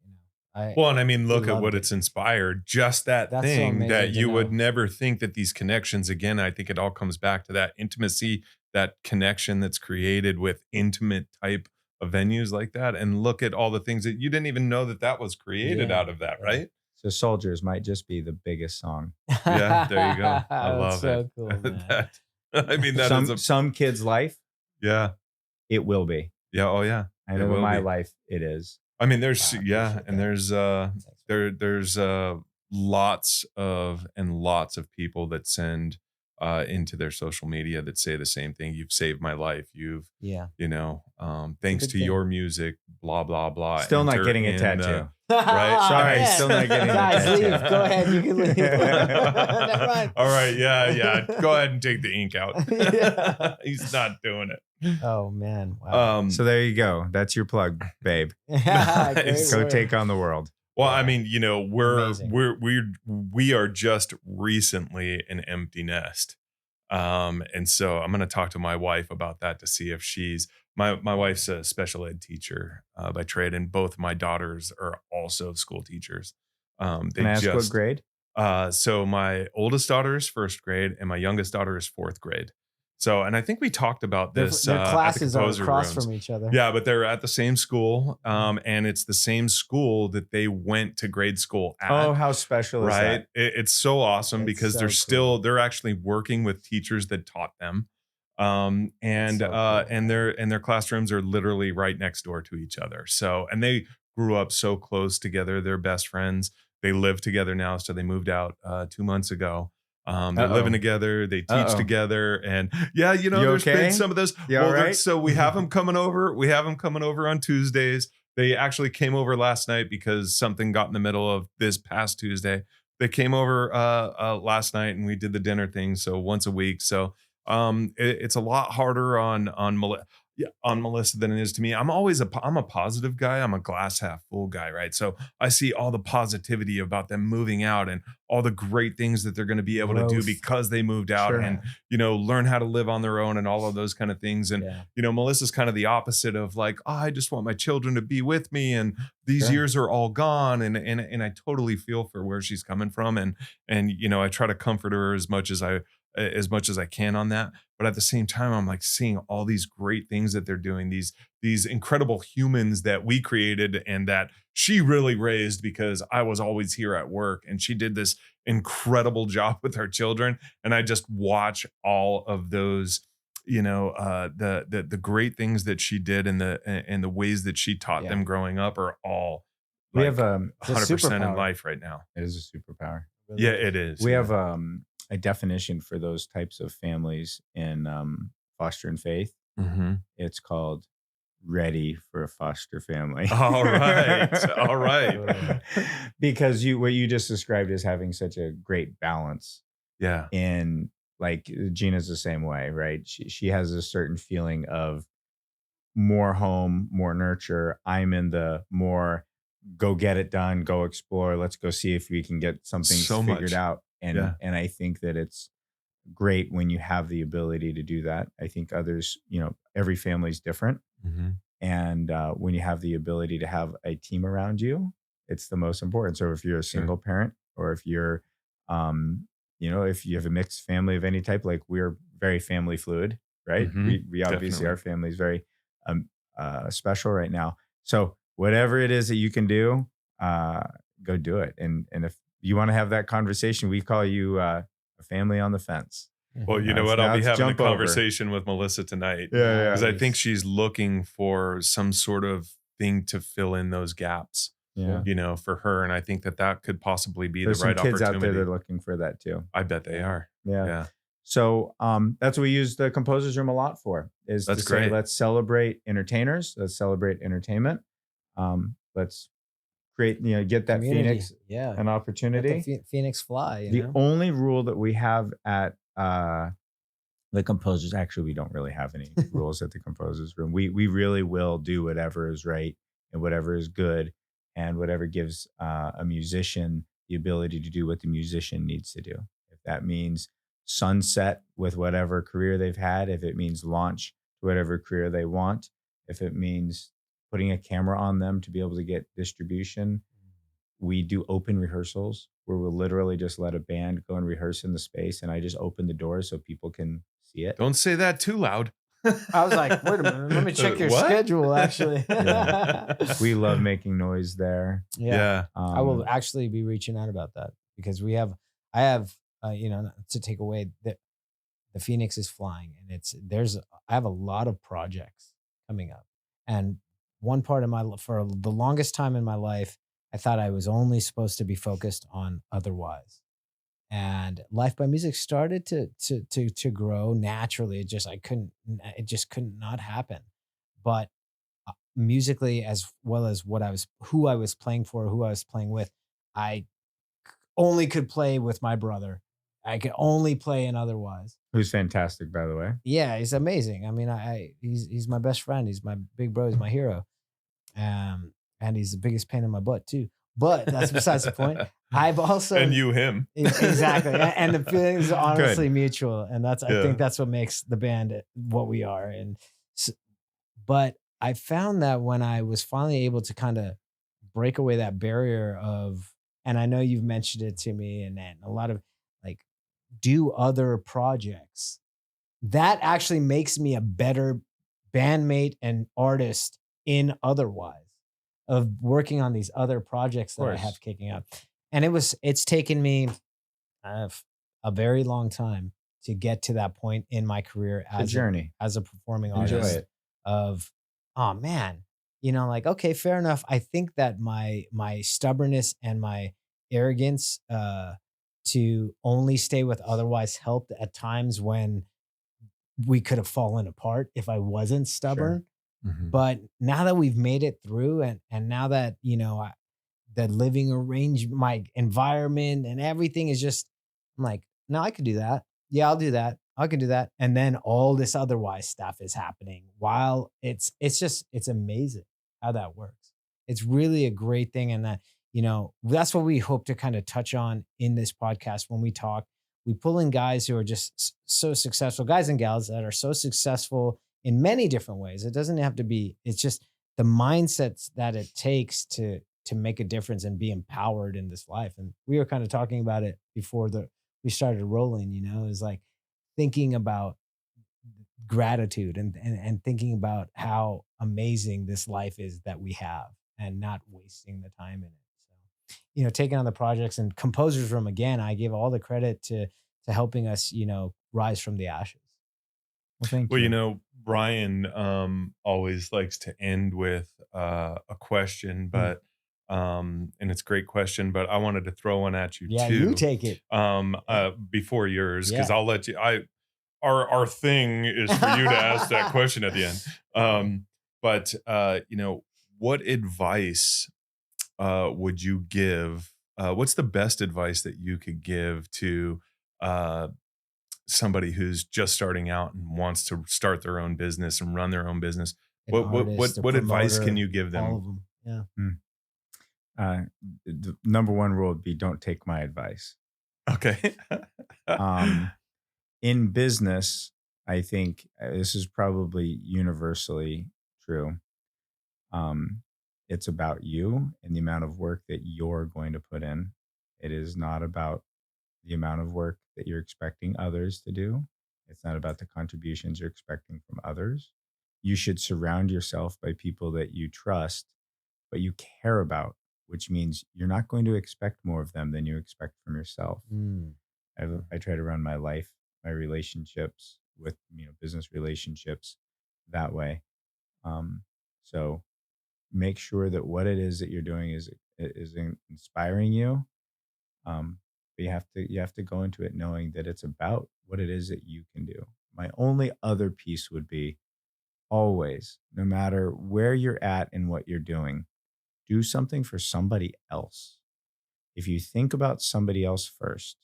A: Well, and I mean,
C: we
A: look at
C: loved
A: what
C: it.
A: it's inspired. Just that
C: That's so
A: thing that
C: amazing to
A: you would
C: know.
A: never think that these connections, again, I think it all comes back to that intimacy, that connection that's created with intimate type of venues like that. And look at all the things that you didn't even know that was created
C: Yeah,
A: out of that,
C: yeah.
A: right?
B: So Soldiers might just be the biggest song.
A: Yeah, there you go. I
C: That's
A: love
C: so
A: it.
C: cool, man.
A: I mean, that is
B: Some kid's life,
A: yeah.
B: it will be.
A: Yeah. Oh yeah.
B: I
A: It
B: know in
A: will
B: my
A: be.
B: life it is.
A: I mean, there's
C: Wow, I
A: yeah,
C: appreciate
A: and
C: that. Thanks.
A: there's lots of people that send into their social media that say the same thing. You've saved my life.
C: Yeah, it's a
A: Thanks
C: big
A: to
C: thing.
A: your music, blah blah blah.
B: Still not
A: Enter
B: getting a
A: in
B: tattoo.
A: right.
C: Oh
B: Sorry,
A: Nice.
B: still
C: man,
B: not getting a
C: guys, leave. Go
B: tattoo.
C: ahead. You can leave. Never mind.
A: All right, yeah, yeah. Go ahead and take the ink out.
C: Yeah.
A: He's not doing it.
C: Oh man, wow.
B: So
A: Um,
B: there you go. That's your plug, babe.
C: Great
A: nice.
B: Go
C: word.
B: take on the world.
A: Well, I
C: Yeah,
A: mean,
C: amazing.
A: we are just recently an empty nest. And so I'm going to talk to my wife about that to see if my wife's a special ed teacher by trade, and both my daughters are also school teachers.
B: Can
A: They
B: I ask what
A: just
B: grade?
A: so my oldest daughter is first grade, and my youngest daughter is fourth grade. So, and I think we talked about this
C: Their
A: at the
C: classes are
A: composer
C: across
A: rooms.
C: from each other.
A: Yeah, but they're at the same school,
C: Mhm.
A: and it's the same school that they went to grade school
B: Oh,
A: at.
B: how special is
A: Right.
B: that?
A: It's so awesome
C: It's
A: because
C: so cool.
A: they're actually working with teachers that taught them.
C: It's so cool.
A: And their classrooms are literally right next door to each other. So, and they grew up so close together. They're best friends. They live together now. So they moved out 2 months ago. They're living
B: Uh-oh.
A: together. They teach
B: Uh-oh.
A: together, and yeah,
B: You
A: there's been
B: okay?
A: some of those.
B: You all
A: Well,
B: right?
A: so we have them coming over. We have them coming over on Tuesdays. They actually came over last night because something got in the middle of this past Tuesday. They came over last night, and we did the dinner thing. So once a week. So it's a lot harder on Melissa than it is to me. I'm a positive guy. I'm a glass half full guy, right? So I see all the positivity about them moving out and all the great things that they're going to be able to do
C: Growth.
A: because they moved out
B: Sure.
A: and
C: Yeah.
A: learn how to live on their own and all of those kind of things. And
C: Yeah.
A: Melissa's kind of the opposite of like, oh, I just want my children to be with me, and these
B: Sure.
A: years are all gone. And I totally feel for where she's coming from, and I try to comfort her as much as I can on that. But at the same time, I'm like seeing all these great things that they're doing, these incredible humans that we created and that she really raised because I was always here at work, and she did this incredible job with our children. And I just watch all of those, the great things that she did and the ways that she taught
C: Yeah.
A: them growing up are all
B: We have
A: like
C: It's a
A: 100% in
C: superpower.
A: life right now.
B: it is a superpower.
C: Really
A: Yeah,
C: is.
A: it is.
B: We
A: Yeah.
B: have a definition for those types of families in foster and faith.
A: Mhm.
B: It's called ready for a foster family.
A: All right. All right.
C: Cool.
B: Because what you just described is having such a great balance
A: Yeah.
B: in, like, Gina's the same way, right? She has a certain feeling of more home, more nurture. I'm in the more go get it done, go explore. Let's go see if we can get some things
A: So
B: figured
A: much.
B: out.
A: Yeah.
B: And I think that it's great when you have the ability to do that. I think others, every family's different.
A: Mhm.
B: And when you have the ability to have a team around you, it's the most important. So if you're a
A: Sure.
B: single parent, or if you're, if you have a mixed family of any type, like we're very family fluid, right?
A: Mhm.
B: We obviously,
A: Definitely.
B: our family is very um, special right now. So whatever it is that you can do, uh, go do it. And if you want to have that conversation, we call you a family on the fence.
A: Well,
C: Mhm.
A: you know what? I'll
B: Now
A: be
B: it's
A: having a
B: jump over.
A: conversation with Melissa tonight
B: Yeah,
A: because I think
C: Nice.
A: she's looking for some sort of thing to fill in those gaps,
B: yeah.
A: for her. And I think that could possibly be the
B: There's some
A: right
B: kids out there that
A: opportunity.
B: are looking for that too.
A: I bet they are.
B: Yeah.
A: Yeah.
B: So that's what we use the composers room a lot for, is
A: That's
B: to say,
A: great.
B: let's celebrate entertainers, let's celebrate entertainment. Let's create, get that
C: Community.
B: Phoenix
C: Yeah.
B: an
C: Let the
B: opportunity.
C: Phoenix fly,
B: The only rule that we have at the composers, actually, we don't really have any rules at the composers room. We really will do whatever is right and whatever is good, and whatever gives a musician the ability to do what the musician needs to do. If that means sunset with whatever career they've had, if it means launch to whatever career they want, if it means putting a camera on them to be able to get distribution, we do open rehearsals where we'll literally just let a band go and rehearse in the space, and I just open the doors so people can see it.
A: Don't say that too loud.
C: I was like, wait a minute, let me check your
A: What?
C: schedule, actually.
B: Yeah. We love making noise there.
C: Yeah.
A: Yeah.
C: I will
B: Um,
C: actually be reaching out about that because I have, to take away the Phoenix is flying, and I have a lot of projects coming up, And one part of for the longest time in my life, I thought I was only supposed to be focused on otherwise. And Life by Music started to grow naturally. It just couldn't not happen. But musically, as well as who I was playing for, who I was playing with, I only could play with my brother. I could only play in otherwise.
B: Who's fantastic, by the way.
C: Yeah, he's amazing. I mean, he's my best friend. He's my big bro. He's my hero. And he's the biggest pain in my butt too. But that's besides the point. I've also
A: And you him.
C: exactly, and the feelings are
B: Good.
C: honestly mutual, and I
A: Yeah.
C: think that's what makes the band what we are. But I found that when I was finally able to kind of break away that barrier of, and I know you've mentioned it to me, and a lot of like do other projects, that actually makes me a better bandmate and artist in otherwise of working on these other projects
B: Of
C: that I have
B: course.
C: kicking up. And it's taken me uh, a very long time to get to that point in my career
B: The journey.
C: as a performing
B: Enjoy
C: artist
B: it.
C: of, oh man, like, okay, fair enough. I think that my stubbornness and my arrogance to only stay with otherwise helped at times when we could have fallen apart if I wasn't
B: Sure.
C: stubborn.
A: Mhm.
C: But now that we've made it through, and now that the living arrange my environment and everything is just, I'm like, no, I could do that. Yeah, I'll do that. I can do that. And then all this otherwise stuff is happening while it's amazing how that works. It's really a great thing. And that's what we hope to kind of touch on in this podcast when we talk. We pull in guys who are just so successful, guys and gals that are so successful in many different ways. It doesn't have to be, it's just the mindsets that it takes to make a difference and be empowered in this life. And we were kind of talking about it before we started rolling, is like thinking about gratitude and thinking about how amazing this life is that we have and not wasting the time in it. So, taking on the projects and Composers Room again, I give all the credit to helping us, rise from the ashes.
B: Well, thank
A: Well,
B: you.
A: Brian always likes to end with a question,
C: Mm.
A: but and it's a great question, but I wanted to throw one at you
C: Yeah, you
A: too.
C: take it. Yeah.
A: Before yours, because
C: Yeah.
A: I'll let you. Our thing is for you to ask that question at the end. But what advice would you give? What's the best advice that you could give to uh, somebody who's just starting out and wants to start their own business and run their own business?
C: An artist, a
A: What advice can
C: promoter,
A: you give
C: all
A: them?
C: of them. Yeah.
B: Mm. Uh, the number one rule would be don't take my advice.
A: Okay.
B: Um, in business, I think this is probably universally true. Um, it's about you and the amount of work that you're going to put in. It is not about the amount of work that you're expecting others to do. It's not about the contributions you're expecting from others. You should surround yourself by people that you trust, but you care about, which means you're not going to expect more of them than you expect from yourself.
C: Mm.
B: I try to run my life, my relationships with business relationships that way. Um, so make sure that what it is that you're doing is inspiring you. But you have to go into it knowing that it's about what it is that you can do. My only other piece would be always, no matter where you're at and what you're doing, do something for somebody else. If you think about somebody else first,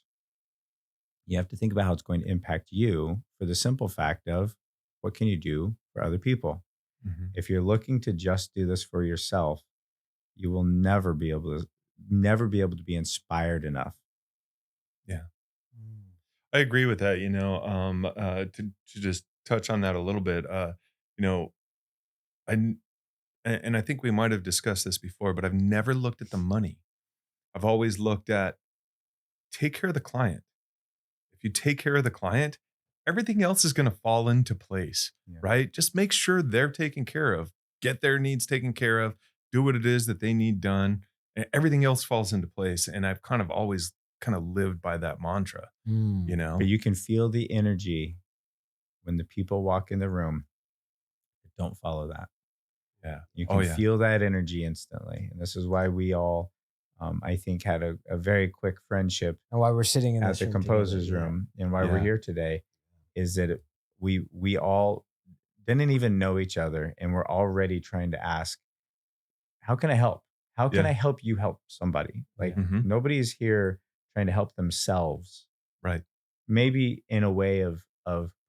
B: you have to think about how it's going to impact you for the simple fact of what can you do for other people.
A: Mhm.
B: If you're looking to just do this for yourself, you will never be able to be inspired enough.
A: Yeah.
C: Mm.
A: I agree with that. To just touch on that a little bit, you know, I and I think we might have discussed this before, but I've never looked at the money. I've always looked at take care of the client. If you take care of the client, everything else is going to fall into place,
B: Yeah.
A: right? Just make sure they're taken care of, get their needs taken care of, do what it is that they need done, and everything else falls into place. And I've kind of always kind of lived by that mantra, you
C: Mm.
B: But
A: know?
B: you can feel the energy when the people walk in the room that don't follow that.
A: Yeah.
B: You
A: Oh
B: can
A: yeah.
B: feel that energy instantly. And this is why we all, I think, had a very quick friendship
C: And while we're sitting in
B: at
C: this
B: the
C: room together,
B: composer's
C: yeah.
B: room, and why we're
A: Yeah.
B: here today is that we all didn't even know each other, and we're already trying to ask, how can I help? How can
A: Yeah.
B: I help you help somebody? Like,
C: Yeah.
A: Hmm.
B: nobody is here trying to help themselves.
A: Right.
B: Maybe in a way of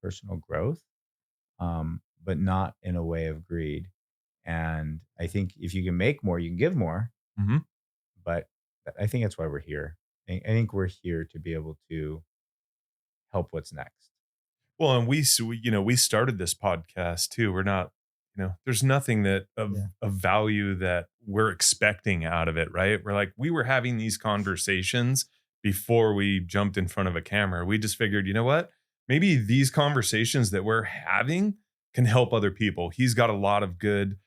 B: personal growth, but not in a way of greed. And I think if you can make more, you can give more.
A: Hmm.
B: But I think that's why we're here. I think we're here to be able to help what's next.
A: Well, and we started this podcast too. We're not, there's nothing that
C: Yeah.
A: of value that we're expecting out of it, right? We were having these conversations before we jumped in front of a camera. We just figured, you know what? Maybe these conversations that we're having can help other people. He's got a lot of good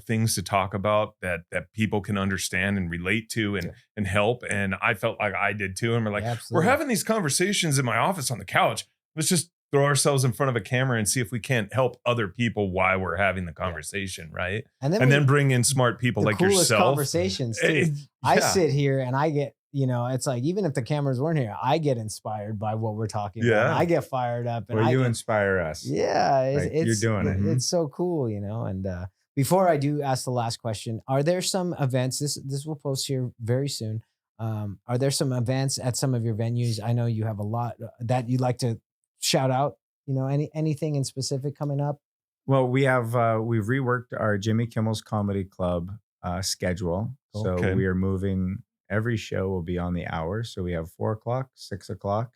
A: things to talk about that people can understand and relate to
C: Yeah.
A: and help. And I felt like I did too. And we're like,
C: Yeah,
A: we're
C: absolutely.
A: having these conversations in my office on the couch. Let's just throw ourselves in front of a camera and see if we can't help other people while we're having the conversation, right?
C: And then
A: And then
C: we
A: bring in smart people
C: the
A: like
C: coolest
A: yourself.
C: conversations too.
A: Eh,
C: I
A: yeah,
C: sit here and I get, it's like even if the cameras weren't here, I get inspired by what we're talking about. And
A: yeah.
C: I get fired up and
B: Well,
C: I
B: you
C: get
B: inspire us.
C: yeah,
B: Like, you're doing it.
C: it's so cool, And before I do ask the last question, are there some events? This will post here very soon. Are there some events at some of your venues? I know you have a lot that you'd like to shout out. Anything in specific coming up?
B: Well, we've reworked our Jimmy Kimmel's Comedy Club schedule.
C: Cool.
B: So
A: Okay.
B: we are moving. Every show will be on the hour. So we have 4 o'clock, 6 o'clock,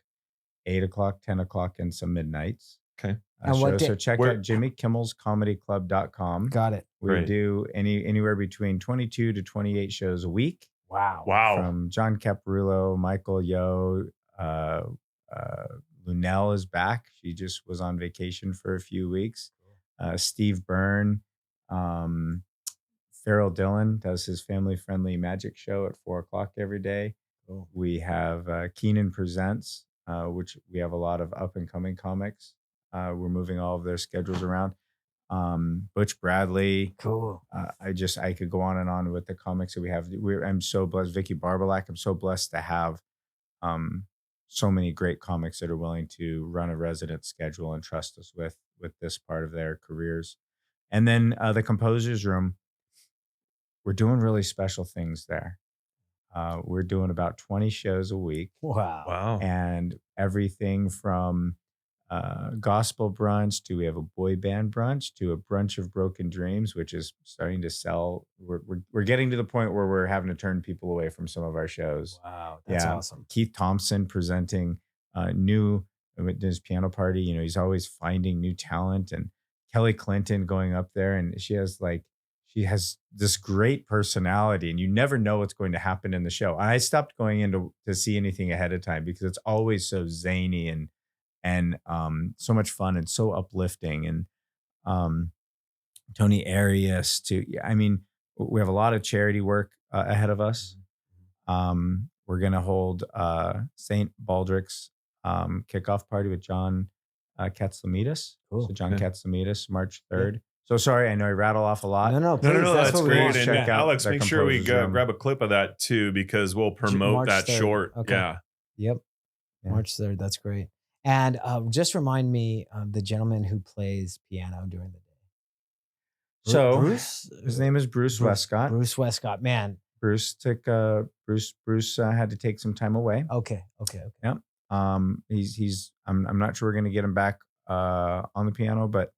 B: 8 o'clock, 10 o'clock, and some midnights
A: Okay.
C: And what
B: shows.
C: day?
B: So check
A: Where
B: out JimmyKimmelsComedyClub.com.
C: Got it.
B: We
A: great.
B: do anywhere between 22 to 28 shows a week,
C: Wow.
A: Wow.
B: from John Caparulo, Michael Yo. uh, uh, Lunell is back. She just was on vacation for a few weeks. Steve Byrne, um, Farrell Dillon does his family friendly magic show at 4 o'clock every day.
C: Cool.
B: We have Keenan Presents, which we have a lot of up and coming comics. We're moving all of their schedules around. Butch Bradley.
C: Cool.
B: I could go on and on with the comics that we have. I'm so blessed. Vicky Barbalak. I'm so blessed to have um, so many great comics that are willing to run a resident schedule and trust us with this part of their careers. And then the Composers Room, we're doing really special things there. We're doing about 20 shows a week,
C: Wow.
A: Wow.
B: and everything from gospel brunch to we have a boy band brunch to a brunch of broken dreams, which is starting to sell. We're getting to the point where we're having to turn people away from some of our shows.
C: Wow. That's
B: Yeah,
C: awesome.
B: Keith Thompson presenting new with his piano party. He's always finding new talent, and Kelly Clinton going up there, and she has this great personality, and you never know what's going to happen in the show. And I stopped going in to see anything ahead of time because it's always so zany and so much fun and so uplifting. And um, Tony Arias too. Yeah, I mean, we have a lot of charity work ahead of us. We're going to hold St. Baldrick's kickoff party with John Katslamidas.
C: Cool.
B: So John
A: Okay.
B: Katslamidas, March 3rd. So sorry, I know I rattle off a lot.
C: No,
A: No,
C: please.
A: that's
C: what we
A: great.
C: want.
A: And
B: Check out
A: Alex,
B: the
A: make sure we
B: Composer's Room.
A: grab a clip of that too, because we'll promote
C: March
A: that
C: 3rd.
A: short.
C: Okay.
A: Yeah.
C: Yep.
B: Yeah.
C: March 3rd. That's great. And just remind me of the gentleman who plays piano during the day.
B: So
C: Bruce?
B: his name is Bruce Westcott.
C: Bruce Westcott. Man.
B: Bruce had to take some time away.
C: Okay.
B: Yep. I'm not sure we're gonna get him back on the piano, but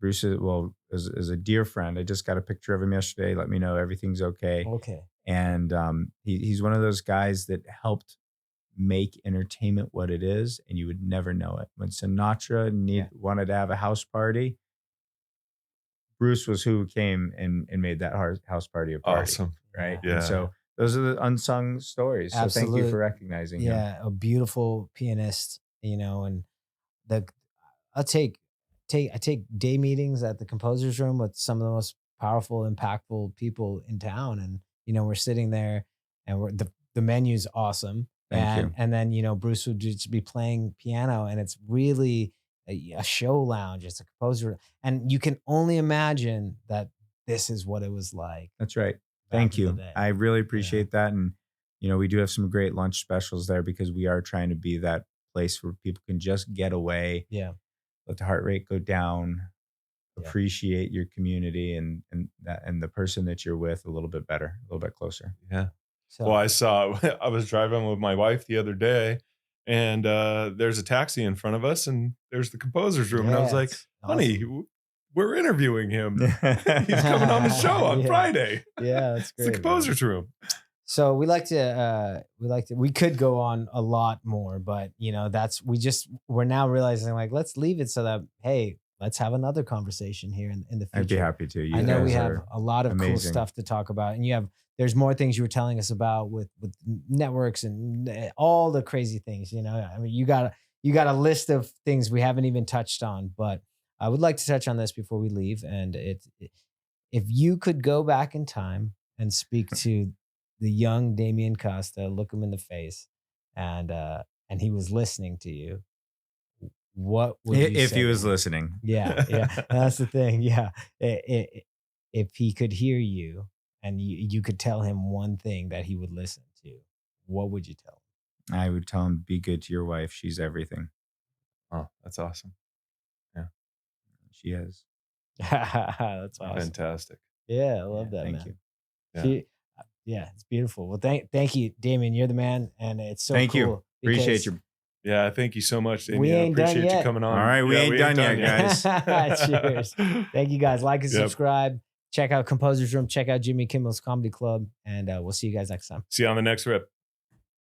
B: Bruce is a dear friend. I just got a picture of him yesterday. Let me know everything's okay.
C: Okay.
B: And he's one of those guys that helped make entertainment what it is, and you would never know it. When Sinatra wanted to have a house party, Bruce was who came and made that house party a party.
A: Awesome.
B: Right?
A: Yeah.
B: And so those are the unsung stories. So thank you
C: Absolutely.
B: for recognizing him.
C: Yeah, a beautiful pianist, and the I take day meetings at the Composer's Room with some of the most powerful, impactful people in town, and we're sitting there, and the menu's awesome,
B: Thank you.
C: and then Bruce would just be playing piano, and it's really a show lounge, it's a composer, and you can only imagine that this is what it was like
B: That's right.
C: back
B: Thank
C: in the
B: you.
C: day.
B: I really
C: You know?
B: appreciate that. And, we do have some great lunch specials there because we are trying to be that place where people can just get away,
C: Yeah,
B: let the heart rate go down,
C: yeah.
B: appreciate your community and the person that you're with a little bit better, a little bit closer.
A: Yeah. Well,
C: So
A: I was driving with my wife the other day, and there's a taxi in front of us, and there's the composer's room, and I was
C: yeah,
A: like,
C: it's
A: "Honey,
C: awesome.
A: we're interviewing him. He's coming on the show on
C: Yeah,
A: Friday.
C: yeah, that's
A: It's the
C: great, man.
A: composer's room."
C: So we could go on a lot more, but we're now realizing like let's leave it so that hey, let's have another conversation here in the
B: I'd be
C: future.
B: happy to.
C: I
B: You
C: know we
B: guys
C: have
B: are
C: a lot of cool
B: amazing.
C: stuff to talk about, and there's more things you were telling us about with networks and all the crazy things. I mean, you got a list of things we haven't even touched on, but I would like to touch on this before we leave. And if you could go back in time and speak to the young Damian Costa, look him in the face, and he was listening to you, what would you
B: If he
C: say to
B: was
C: him?
B: listening.
C: Yeah, yeah, that's the thing. Yeah, if he could hear you and you could tell him one thing that he would listen to, what would you tell
B: I would tell him, be good to your wife. She's everything.
A: Oh, that's awesome. Yeah,
B: She is.
C: him? That's awesome.
A: fantastic.
C: Yeah, I
B: Yeah,
C: love that,
B: thank
C: man.
B: you.
A: Yeah.
C: Yeah, it's beautiful. Well, thank you, Damien. You're the man, and it's so
B: Thank you.
C: cool
B: Appreciate
C: because
B: you.
A: Yeah, thank you so much,
C: we
A: Damian. I
C: ain't done
A: appreciate you
C: yet.
A: coming
B: All
A: on.
B: right, we
A: Yeah,
B: ain't done yet, guys.
C: Cheers. Thank you guys. Like and
A: Yep.
C: subscribe. Check out Composer's Room. Check out Jimmy Kimmel's Comedy Club, and we'll see you guys next time.
A: See you on the next rip.